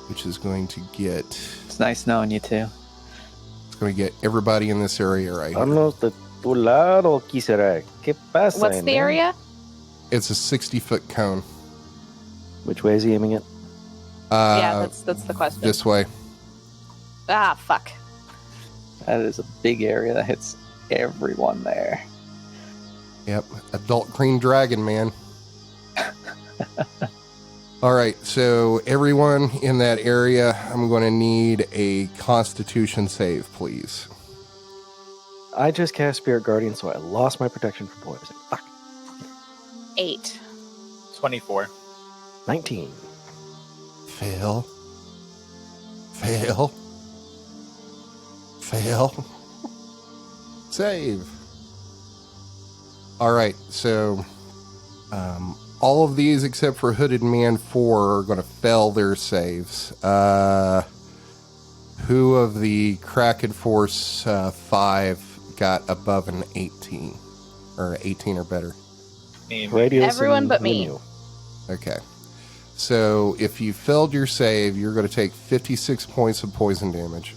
which is going to get... It's nice knowing you too. It's going to get everybody in this area right here. Vamos de tu lado, Kis'erack. ¿Qué pasa? What's the area? It's a 60-foot cone. Which way is he aiming it? Yeah, that's the question. This way. Ah, fuck. That is a big area that hits everyone there. Yep, adult green dragon, man. All right, so everyone in that area, I'm going to need a Constitution save, please. I just cast Spirit Guardian, so I lost my protection from poison. Fuck. 8. 24. 19. Fail. Fail. Fail. Save. All right, so all of these except for Hooded Man 4 are going to fail their saves. Who of the Kraken Force 5 got above an 18? Or 18 or better? Me. Horatius Everyone and but me. Mjömjö. Okay. So if you failed your save, you're going to take 56 points of poison damage.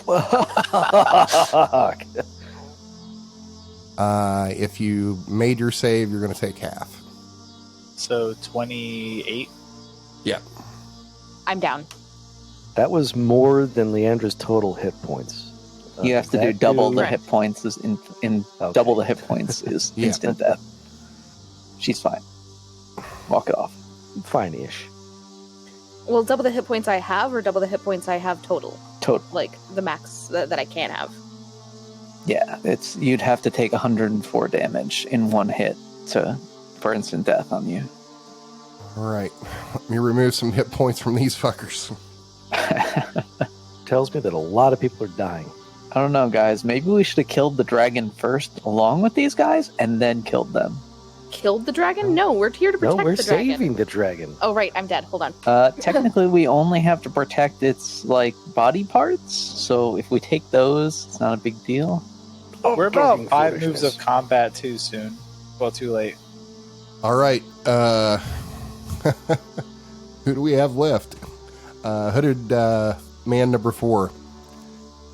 Fuck. If you made your save, you're going to take half. So 28. Yeah. I'm down. That was more than Leandre's total hit points. You have to do that double dude- the hit points. In Okay. double the hit points is Yeah. instant death. She's fine. Walk it off. Fine-ish. Well, double the hit points I have, or double the hit points I have total? Total. Like the max that I can have. Yeah, you'd have to take 104 damage in one hit for instant death on you. All right. Let me remove some hit points from these fuckers. Tells me that a lot of people are dying. I don't know, guys. Maybe we should have killed the dragon first, along with these guys, and then killed them. Killed the dragon? No, we're here to No, protect we're the dragon. saving the dragon. Oh, right, I'm dead. Hold on. Technically, we only have to protect its body parts. So if we take those, it's not a big deal. Oh, We're about fucking 5 moves foolishness. of combat too soon. Well, too late. All right. Who do we have left? Hooded Man number 4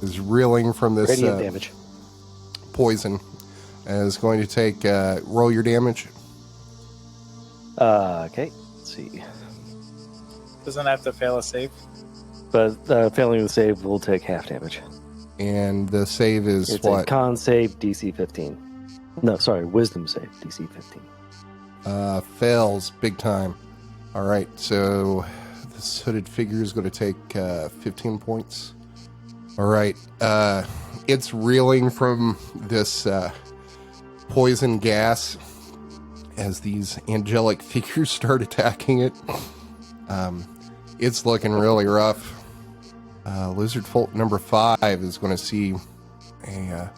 is reeling from this Radiant damage. poison. And is going to take roll your damage. Okay, let's see. Doesn't have to fail a save. But failing the save will take half damage. And the save is It's a what? con save, DC 15. No, sorry, wisdom save, DC 15. Fails big time. All right, so this hooded figure is going to take 15 points. All right, it's reeling from this poison gas as these angelic figures start attacking it. It's looking really rough. Lizardfolk number 5 is going to see a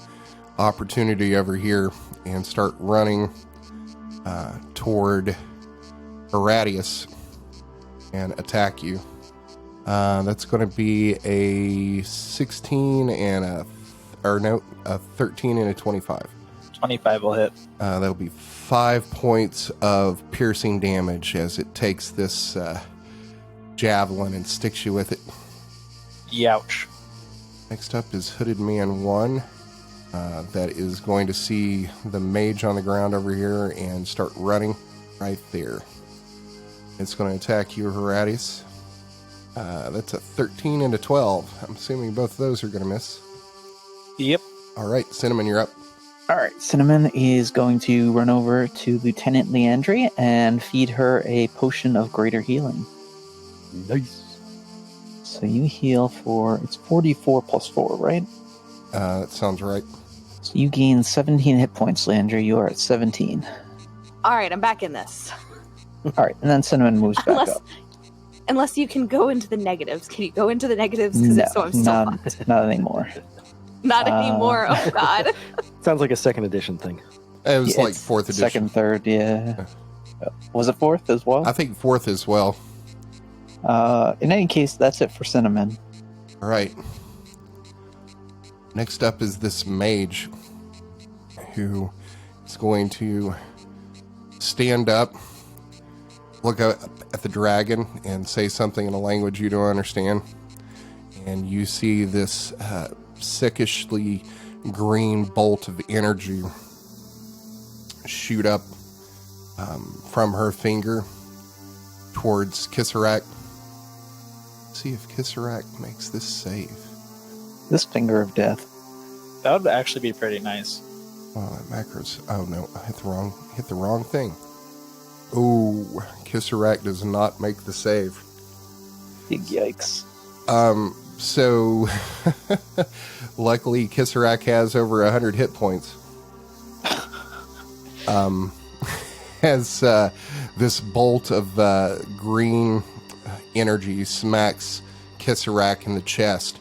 opportunity over here and start running toward Horatius and attack you. That's going to be a 16 and a 13 and a 25. 25 will hit. That'll be 5 points of piercing damage as it takes this javelin and sticks you with it. Youch. Next up is Hooded Man 1. That is going to see the mage on the ground over here and start running right there. It's going to attack you, Horatius. That's a 13 and a 12. I'm assuming both of those are going to miss. Yep. All right, Cinnamon, you're up. All right, Cinnamon is going to run over to Lieutenant Leandre and feed her a potion of greater healing. Nice. So you heal it's 44 plus 4, right? That sounds right. So you gain 17 hit points, Leandre. You are at 17. All right, I'm back in this. All right, and then Cinnamon moves back Unless, up. unless you can go into the negatives. Can you go into the negatives? Because if so, I'm still fucked. not anymore. Not anymore. Oh, God. Sounds like a second edition thing. It was Yeah, like it's 4th edition. Second, third, yeah. Was it 4th as well? I think 4th as well. In any case, that's it for Cinnamon. All right. Next up is this mage who is going to stand up, look at the dragon, and say something in a language you don't understand. And you see this sickishly green bolt of energy shoot up from her finger towards Kis'erack. See if Kis'erack makes this save. This finger of death. That would actually be pretty nice. Oh, that macros. Oh no, I hit the wrong thing. Oh, Kis'erack does not make the save. Big yikes. So, luckily, Kis'erack has over 100 hit points. As this bolt of green energy smacks Kis'erack in the chest,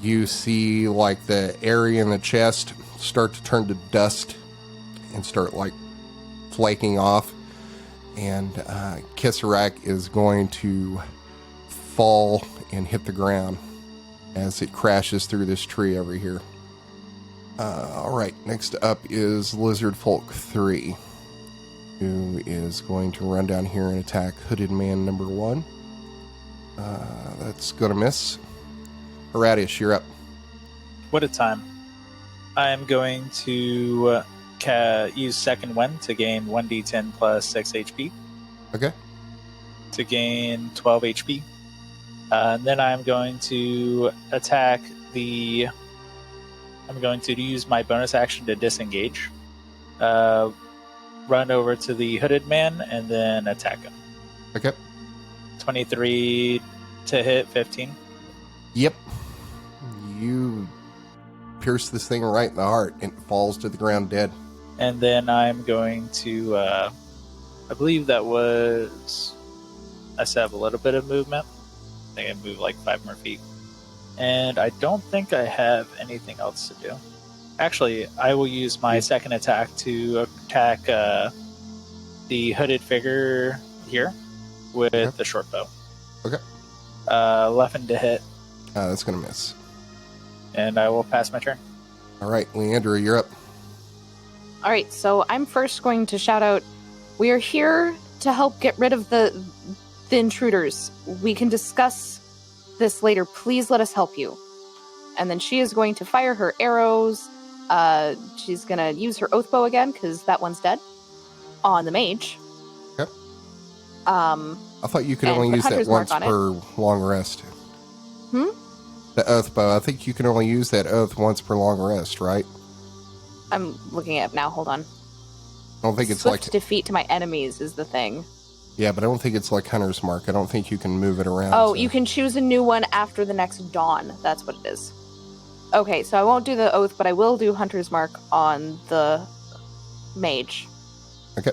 you see like the area in the chest start to turn to dust and start like flaking off, and Kis'erack is going to fall and hit the ground as it crashes through this tree over here. All right, next up is lizardfolk 3, who is going to run down here and attack hooded man number 1. That's going to miss. Horatius, you're up. What a time. I'm going to use Second Wind to gain 1d10 plus 6 HP. Okay. To gain 12 HP. And then I'm going to attack I'm going to use my bonus action to disengage. Run over to the hooded man and then attack him. Okay. 23 to hit, 15. Yep. You pierce this thing right in the heart and it falls to the ground dead. And then I'm going to, I believe that was, I still have a little bit of movement. I think I moved like 5 more feet. And I don't think I have anything else to do. Actually, I will use my second attack to attack the hooded figure here with the short bow. Okay. 11 to hit. That's going to miss. And I will pass my turn. All right, Leandre, you're up. All right, so I'm first going to shout out, we are here to help get rid of the intruders. We can discuss this later. Please let us help you. And then she is going to fire her arrows. She's going to use her oath bow again, because that one's dead, on the mage. Yep. I I thought you could only use that once per long rest. The oath bow. I think you can only use that oath once per long rest, right? I'm looking at it now. Hold on. I don't think it's Swift like defeat to my enemies is the thing. Yeah, but I don't think it's like Hunter's Mark. I don't think you can move it around. Oh, you can choose a new one after the next dawn. That's what it is. Okay, so I won't do the oath, but I will do Hunter's Mark on the mage. Okay.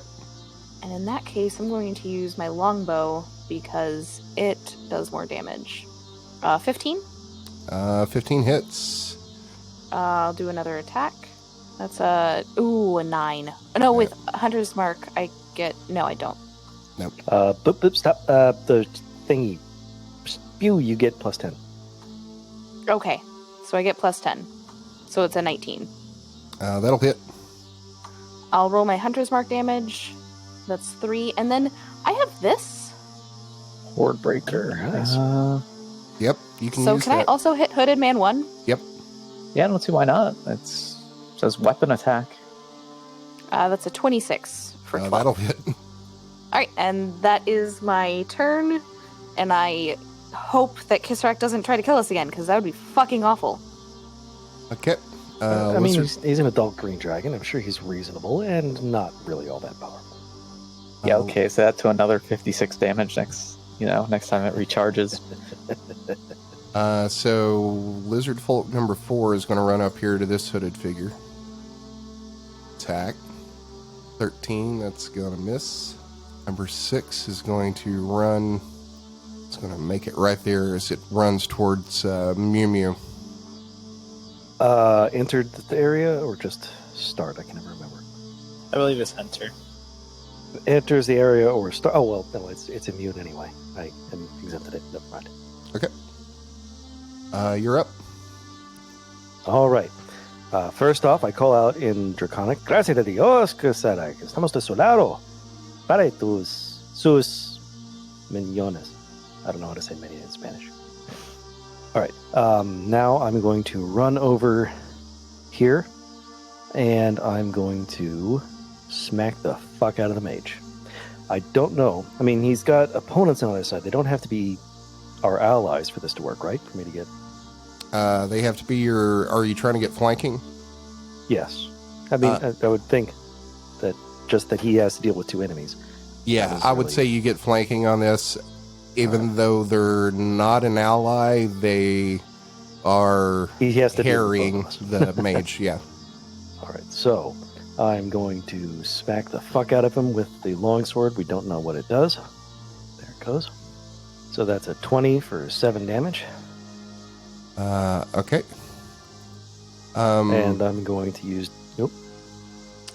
And in that case, I'm going to use my longbow because it does more damage. 15? 15 hits. I'll do another attack. That's a 9. No, with Hunter's Mark, I get... No, I don't. Nope. Stop. The thingy. Spew, you get plus 10. Okay, so I get plus 10. So it's a 19. That'll hit. I'll roll my Hunter's Mark damage. That's 3. And then I have this. Horde Breaker. Nice. Yep, you can So use can that. I also hit Hooded Man 1? Yep. Yeah, I don't see why not. It says weapon attack. That's a 26 for 12. That'll hit. Alright, and that is my turn. And I hope that Kis'erack doesn't try to kill us again, because that would be fucking awful. Okay. I mean, Lizard- he's an adult green dragon. I'm sure he's reasonable and not really all that powerful. Yeah, okay, so that to another 56 damage next time it recharges. So Lizard Folk number 4 is going to run up here to this hooded figure. Attack. 13, that's going to miss. Number 6 is going to run. It's going to make it right there as it runs towards Mjömjö. Entered the area or just start? I can never remember. I believe it's Hunter. Enters the area or start. Oh, well, no, it's immune anyway. I exempted it. Never mind. Okay. You're up. All right. First off, I call out in Draconic. Gracias a Dios, Kis'erack. Estamos de su lado. Para sus millones. I don't know how to say many in Spanish. All right. Now I'm going to run over here, and I'm going to smack the fuck out of the mage. I don't know. I mean, he's got opponents on the other side. They don't have to be our allies for this to work, right? For me to get... They have to be your... Are you trying to get flanking? Yes. I mean, I would think that just that he has to deal with 2 enemies. Yeah, I would say you get flanking on this. Even though they're not an ally, they are He has to deal with harrying both of us. the mage. Yeah. All right, so I'm going to smack the fuck out of him with the longsword. We don't know what it does. There it goes. So that's a 20 for 7 damage. Okay. And I'm going to use... Nope.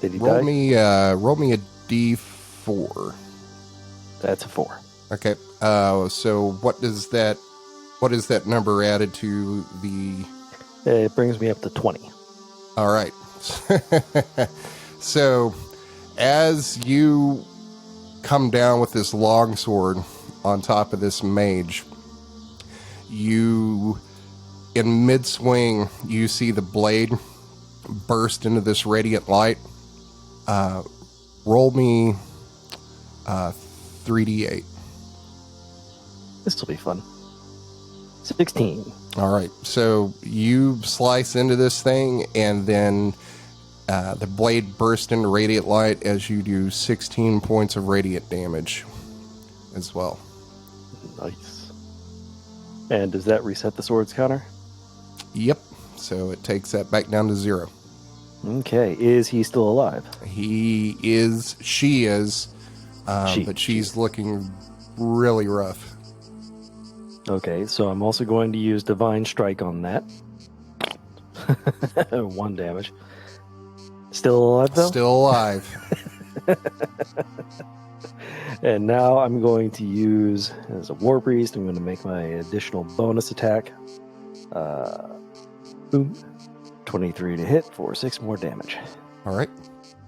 Did he roll die? roll me a d4. That's a 4. Okay. So what is that number added to the... It brings me up to 20. All right. So as you come down with this longsword on top of this mage, you, in mid-swing, you see the blade burst into this radiant light. Roll me 3d8. This will be fun. 16. All right. So you slice into this thing, and then the blade bursts into radiant light as you do 16 points of radiant damage as well. Nice. And does that reset the sword's counter? Yep. So it takes that back down to 0. Okay. Is he still alive? She is, but she's looking really rough. Okay, so I'm also going to use Divine Strike on that. 1 damage. Still alive, though? Still alive. And now I'm going to use, as a War Priest, I'm going to make my additional bonus attack. Boom. 23 to hit for 6 more damage. All right.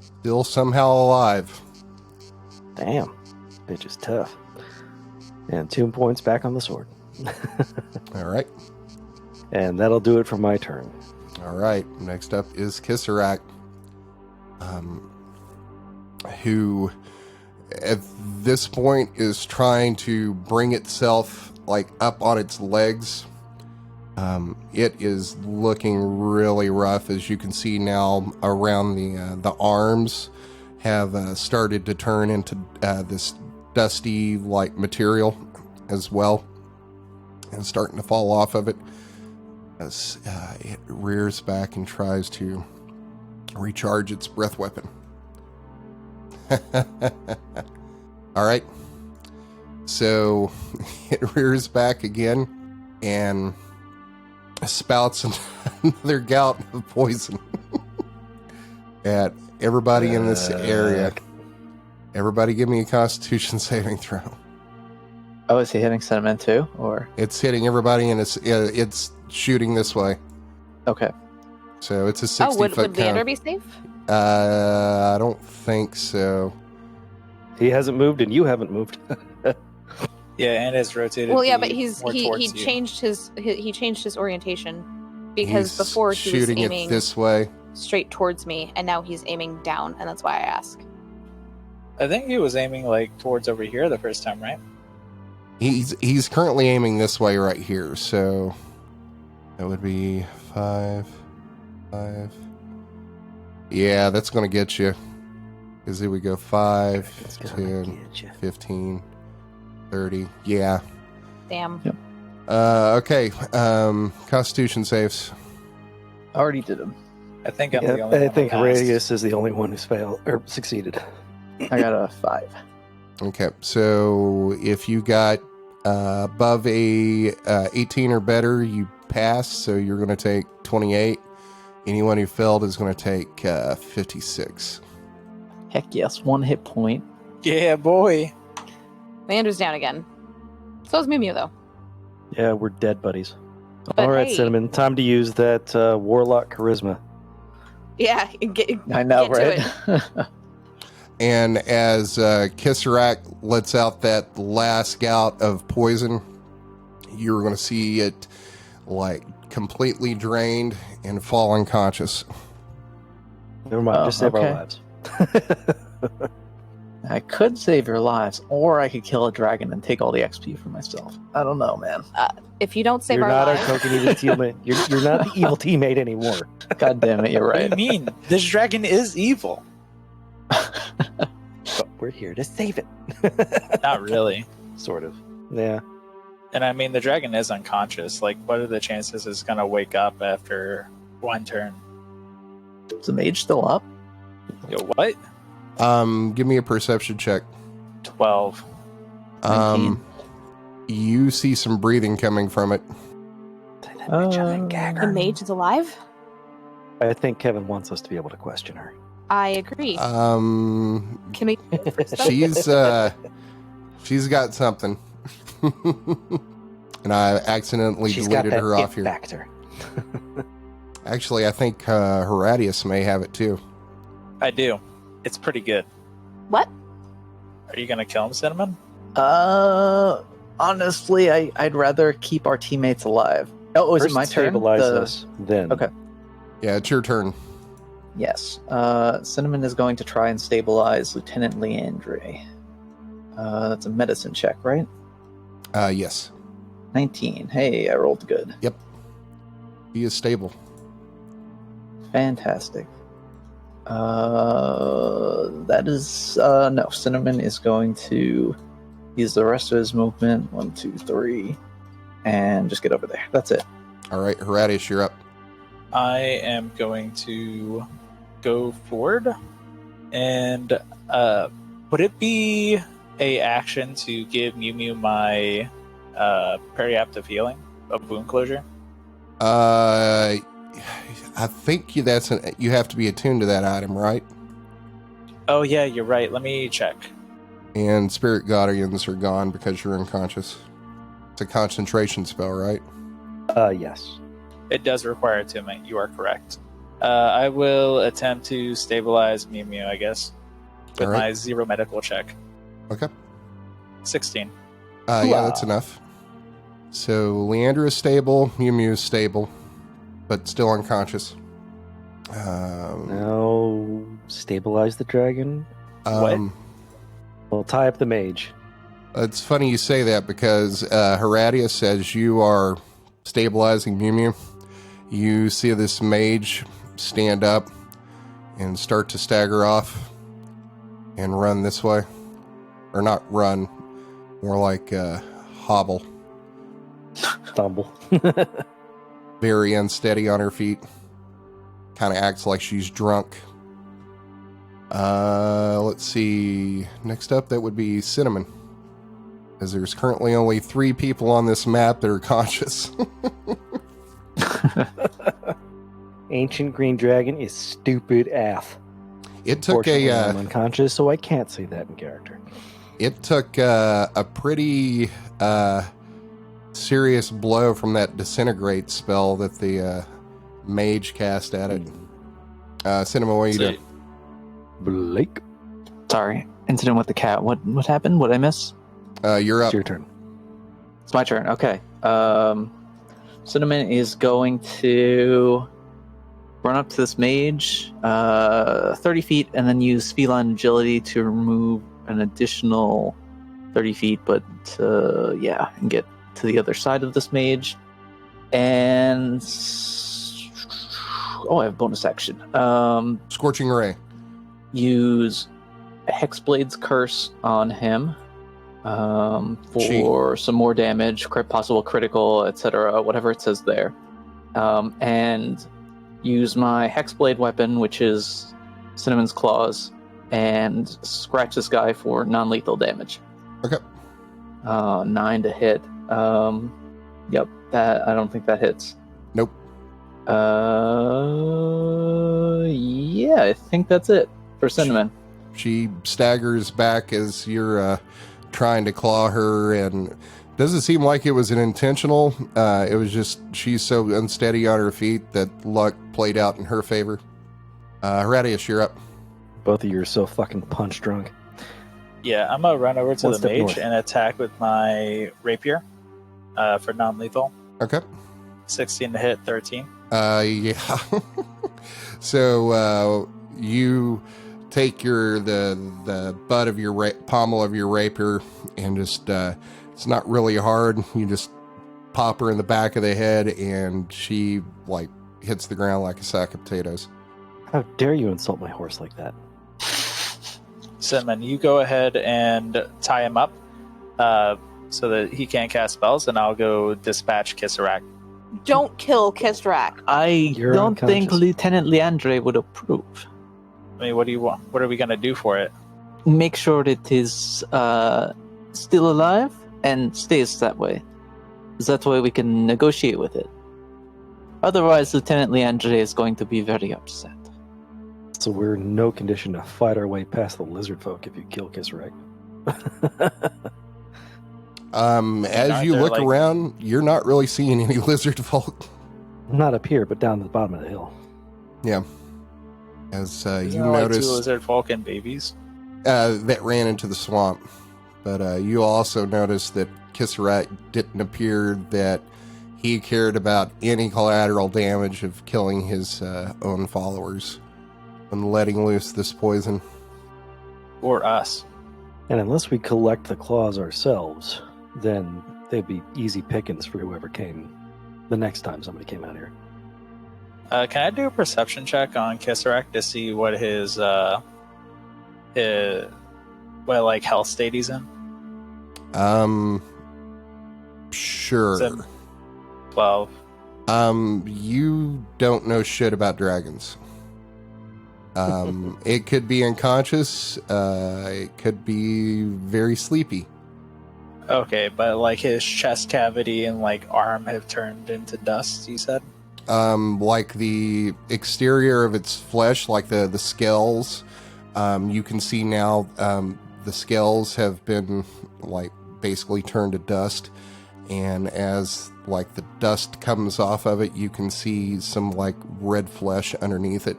Still somehow alive. Damn. Bitch is tough. And 2 points back on the sword. All right. And that'll do it for my turn. All right. Next up is Kis'erack, who at this point is trying to bring itself like up on its legs. It is looking really rough, as you can see now. Around the arms have started to turn into this dusty like material as well, and starting to fall off of it as it rears back and tries to recharge its breath weapon. All right. So it rears back again and spouts another gout of poison at everybody in this area. Everybody give me a Constitution saving throw. Oh, is he hitting Sentiment too? Or It's hitting everybody, and it's shooting this way. okay. So it's a 60 would foot Leandre count. be safe? I don't think so. He hasn't moved, and you haven't moved. Yeah, and it's rotated. Well, yeah, the- but he more towards you. changed his orientation because He's before he was shooting aiming it this way. straight towards me, and now he's aiming down, and that's why I ask. I think he was aiming like towards over here the first time, right? He's currently aiming this way right here, so that would be 5. Yeah, that's going to get you. Because here we go, 5, It's gonna 10, get ya. 15, 30. Yeah. Damn. Yep. Okay. Constitution saves. Already did him. I think I'm the Yeah, only I one think who passed. Horatius is the only one who's failed or succeeded. I got a 5. Okay, so if you got above a 18 or better, you pass, so you're going to take 28. Anyone who failed is going to take 56. Heck yes, 1 hit point. Yeah, boy. Leandre's down again. So is Mjömjö, though. Yeah, we're dead buddies. But All right, hey. Cinnamon, time to use that Warlock Charisma. Yeah, get I know, get to right? it. And as Kis'erack lets out that last gout of poison, you're going to see it like completely drained and fall unconscious. Never mind, Oh, just save okay. our lives. I could save your lives, or I could kill a dragon and take all the XP for myself. I don't know, man. If you don't save You're our not lives, our token evil teammate. You're not the evil teammate anymore. God damn it, you're What right. do you mean? This dragon is evil. But we're here to save it. Not really. Sort of. Yeah. And I mean, the dragon is unconscious. Like, what are the chances it's gonna wake up after one turn? Is the mage still up? Yo, what? Give me a perception check. 12. 19. You see some breathing coming from it. The mage is alive? I think Kevin wants us to be able to question her. I agree. Um, Can we? she's got something. And I accidentally She's got deleted that her it off here. factor. Actually, I think Horatius may have it too. I do. It's pretty good. What? Are you gonna kill him, Cinnamon? Honestly, I'd rather keep our teammates alive. Oh, is it First my turn? stabilize us, then. Okay. Yeah, it's your turn. Yes. Cinnamon is going to try and stabilize Lieutenant Leandre. That's a medicine check, right? Yes. 19. Hey, I rolled good. He is stable. Fantastic. That is no. Cinnamon is going to use the rest of his movement. 1, 2, 3, and just get over there. That's it. All right, Horatius, you're up. I am going to go forward, and would it be a action to give Mjömjö my periaptive healing of wound closure? I think you have to be attuned to that item, right? Oh yeah, you're right. Let me check. And spirit guardians are gone because you're unconscious. It's a concentration spell, right? Yes. It does require attunement. You are correct. I will attempt to stabilize Mjömjö, I guess, with All right. my 0 medical check. Okay. 16. Yeah, that's enough. So Leandre is stable, Mjömjö is stable, but still unconscious. Now, stabilize the dragon. What? We'll tie up the mage. It's funny you say that because Horatius says you are stabilizing Mjömjö. You see this mage stand up and start to stagger off and run this way. Or not run, more like hobble. Stumble. Very unsteady on her feet. Kind of acts like she's drunk. Let's see. Next up, that would be Cinnamon. As there's currently only 3 people on this map that are conscious. Ancient green dragon is stupid AF. It took Fortunately, I'm a unconscious, so I can't say that in character. a pretty serious blow from that disintegrate spell that the mage cast at it. Cinnamon, what are you doing? Blake, Sorry. Incident with the cat. What happened? What did I miss? You're up. it's your turn. It's my turn. Okay. Cinnamon is going to run up to this mage 30 feet and then use feline agility to remove an additional 30 feet, but and get to the other side of this mage. And I have bonus action. Scorching Ray. Use Hexblade's curse on him for some more damage, possible critical, etc., whatever it says there. And use my Hexblade weapon, which is Cinnamon's Claws, and scratch this guy for non-lethal damage. Okay. 9 to hit. Yep, that I don't think that hits. Nope. Yeah, I think that's it for Cinnamon. She staggers back as you're trying to claw her, and doesn't seem like it was an intentional. It was just she's so unsteady on her feet that luck played out in her favor. Horatius, you're up. Both of you are so fucking punch drunk. Yeah, I'm gonna run over to One the step mage north. and attack with my rapier for non-lethal. Okay. 16 to hit, 13. Yeah. So you take the butt of your pommel of your rapier and just it's not really hard. You just pop her in the back of the head and she like hits the ground like a sack of potatoes. How dare you insult my horse like that? Cinnamon, you go ahead and tie him up. so that he can't cast spells, and I'll go dispatch Kis'erack. Don't kill Kis'erack. I You're don't think unconscious. Lieutenant Leandre would approve. I mean, what do you want? What are we gonna do for it? Make sure it is still alive and stays that way. That way we can negotiate with it. Otherwise, Lieutenant Leandre is going to be very upset. So we're in no condition to fight our way past the lizardfolk if you kill Kis'erack. As you they're look like- around, you're not really seeing any lizard folk. Not up here, but down at the bottom of the hill. Yeah. As you Isn't there, like, two notice lizard folk and babies. that ran into the swamp. But you also notice that Kis'erack didn't appear that he cared about any collateral damage of killing his own followers and letting loose this poison. Or us. And unless we collect the claws ourselves, then they'd be easy pickings for whoever came the next time somebody came out here. Can I do a perception check on Kis'erack to see what his what like health state he's in? Sure. Is it 12. You don't know shit about dragons. It could be unconscious. It could be very sleepy. Okay, but like his chest cavity and like arm have turned into dust, you said? Like the exterior of its flesh, like the scales, you can see now, the scales have been like basically turned to dust. And as like the dust comes off of it, you can see some like red flesh underneath it.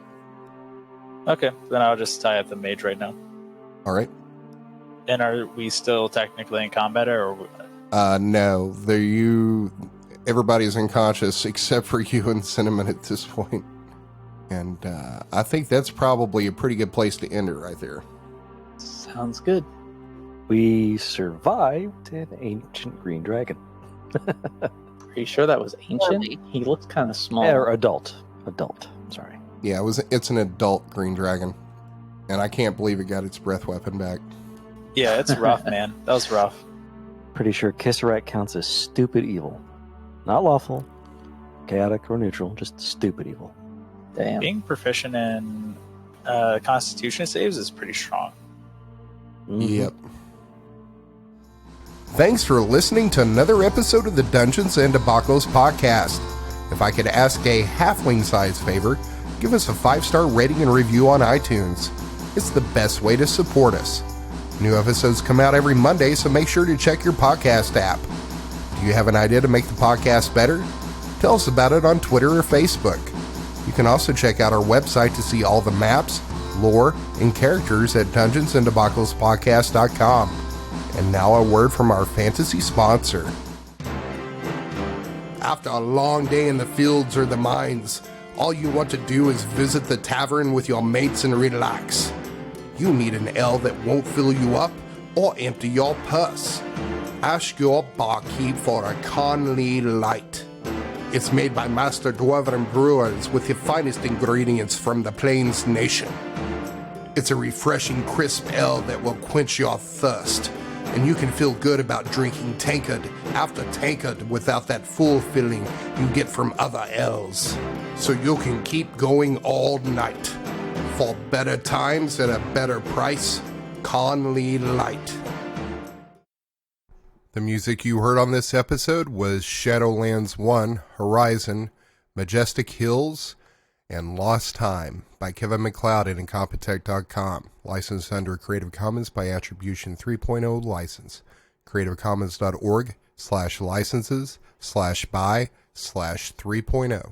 Okay, then I'll just tie up the mage right now. All right. And are we still technically in combat, or No, everybody's unconscious except for you and Cinnamon at this point. And I think that's probably a pretty good place to end it right there. Sounds good. We survived an ancient green dragon. Are you sure that was ancient? Poorly. He looks kind of small. Or adult. Adult. I'm sorry. Yeah, it's an adult green dragon. And I can't believe it got its breath weapon back. yeah, it's rough, man. That was rough. Pretty sure Kis'erack counts as stupid evil. Not lawful, chaotic, or neutral, just stupid evil. Damn. Being proficient in Constitution saves is pretty strong. Mhm. Yep. Thanks for listening to another episode of the Dungeons and Debacles podcast. If I could ask a halfling-sized favor, give us a 5-star rating and review on iTunes. It's the best way to support us. New episodes come out every Monday, so make sure to check your podcast app. Do you have an idea to make the podcast better? Tell us about it on Twitter or Facebook. You can also check out our website to see all the maps, lore, and characters at dungeonsanddebaclespodcast.com. And now a word from our fantasy sponsor. After a long day in the fields or the mines, all you want to do is visit the tavern with your mates and relax. You need an ale that won't fill you up or empty your purse. Ask your barkeep for a Conley Light. It's made by master dwarven brewers with the finest ingredients from the Plains Nation. It's a refreshing, crisp ale that will quench your thirst, and you can feel good about drinking tankard after tankard without that full feeling you get from other ales. So you can keep going all night. For better times at a better price, Conley Light. The music you heard on this episode was Shadowlands 1, Horizon, Majestic Hills, and Lost Time by Kevin MacLeod at Incompetech.com. Licensed under Creative Commons by Attribution 3.0 license. CreativeCommons.org/licenses/by/3.0.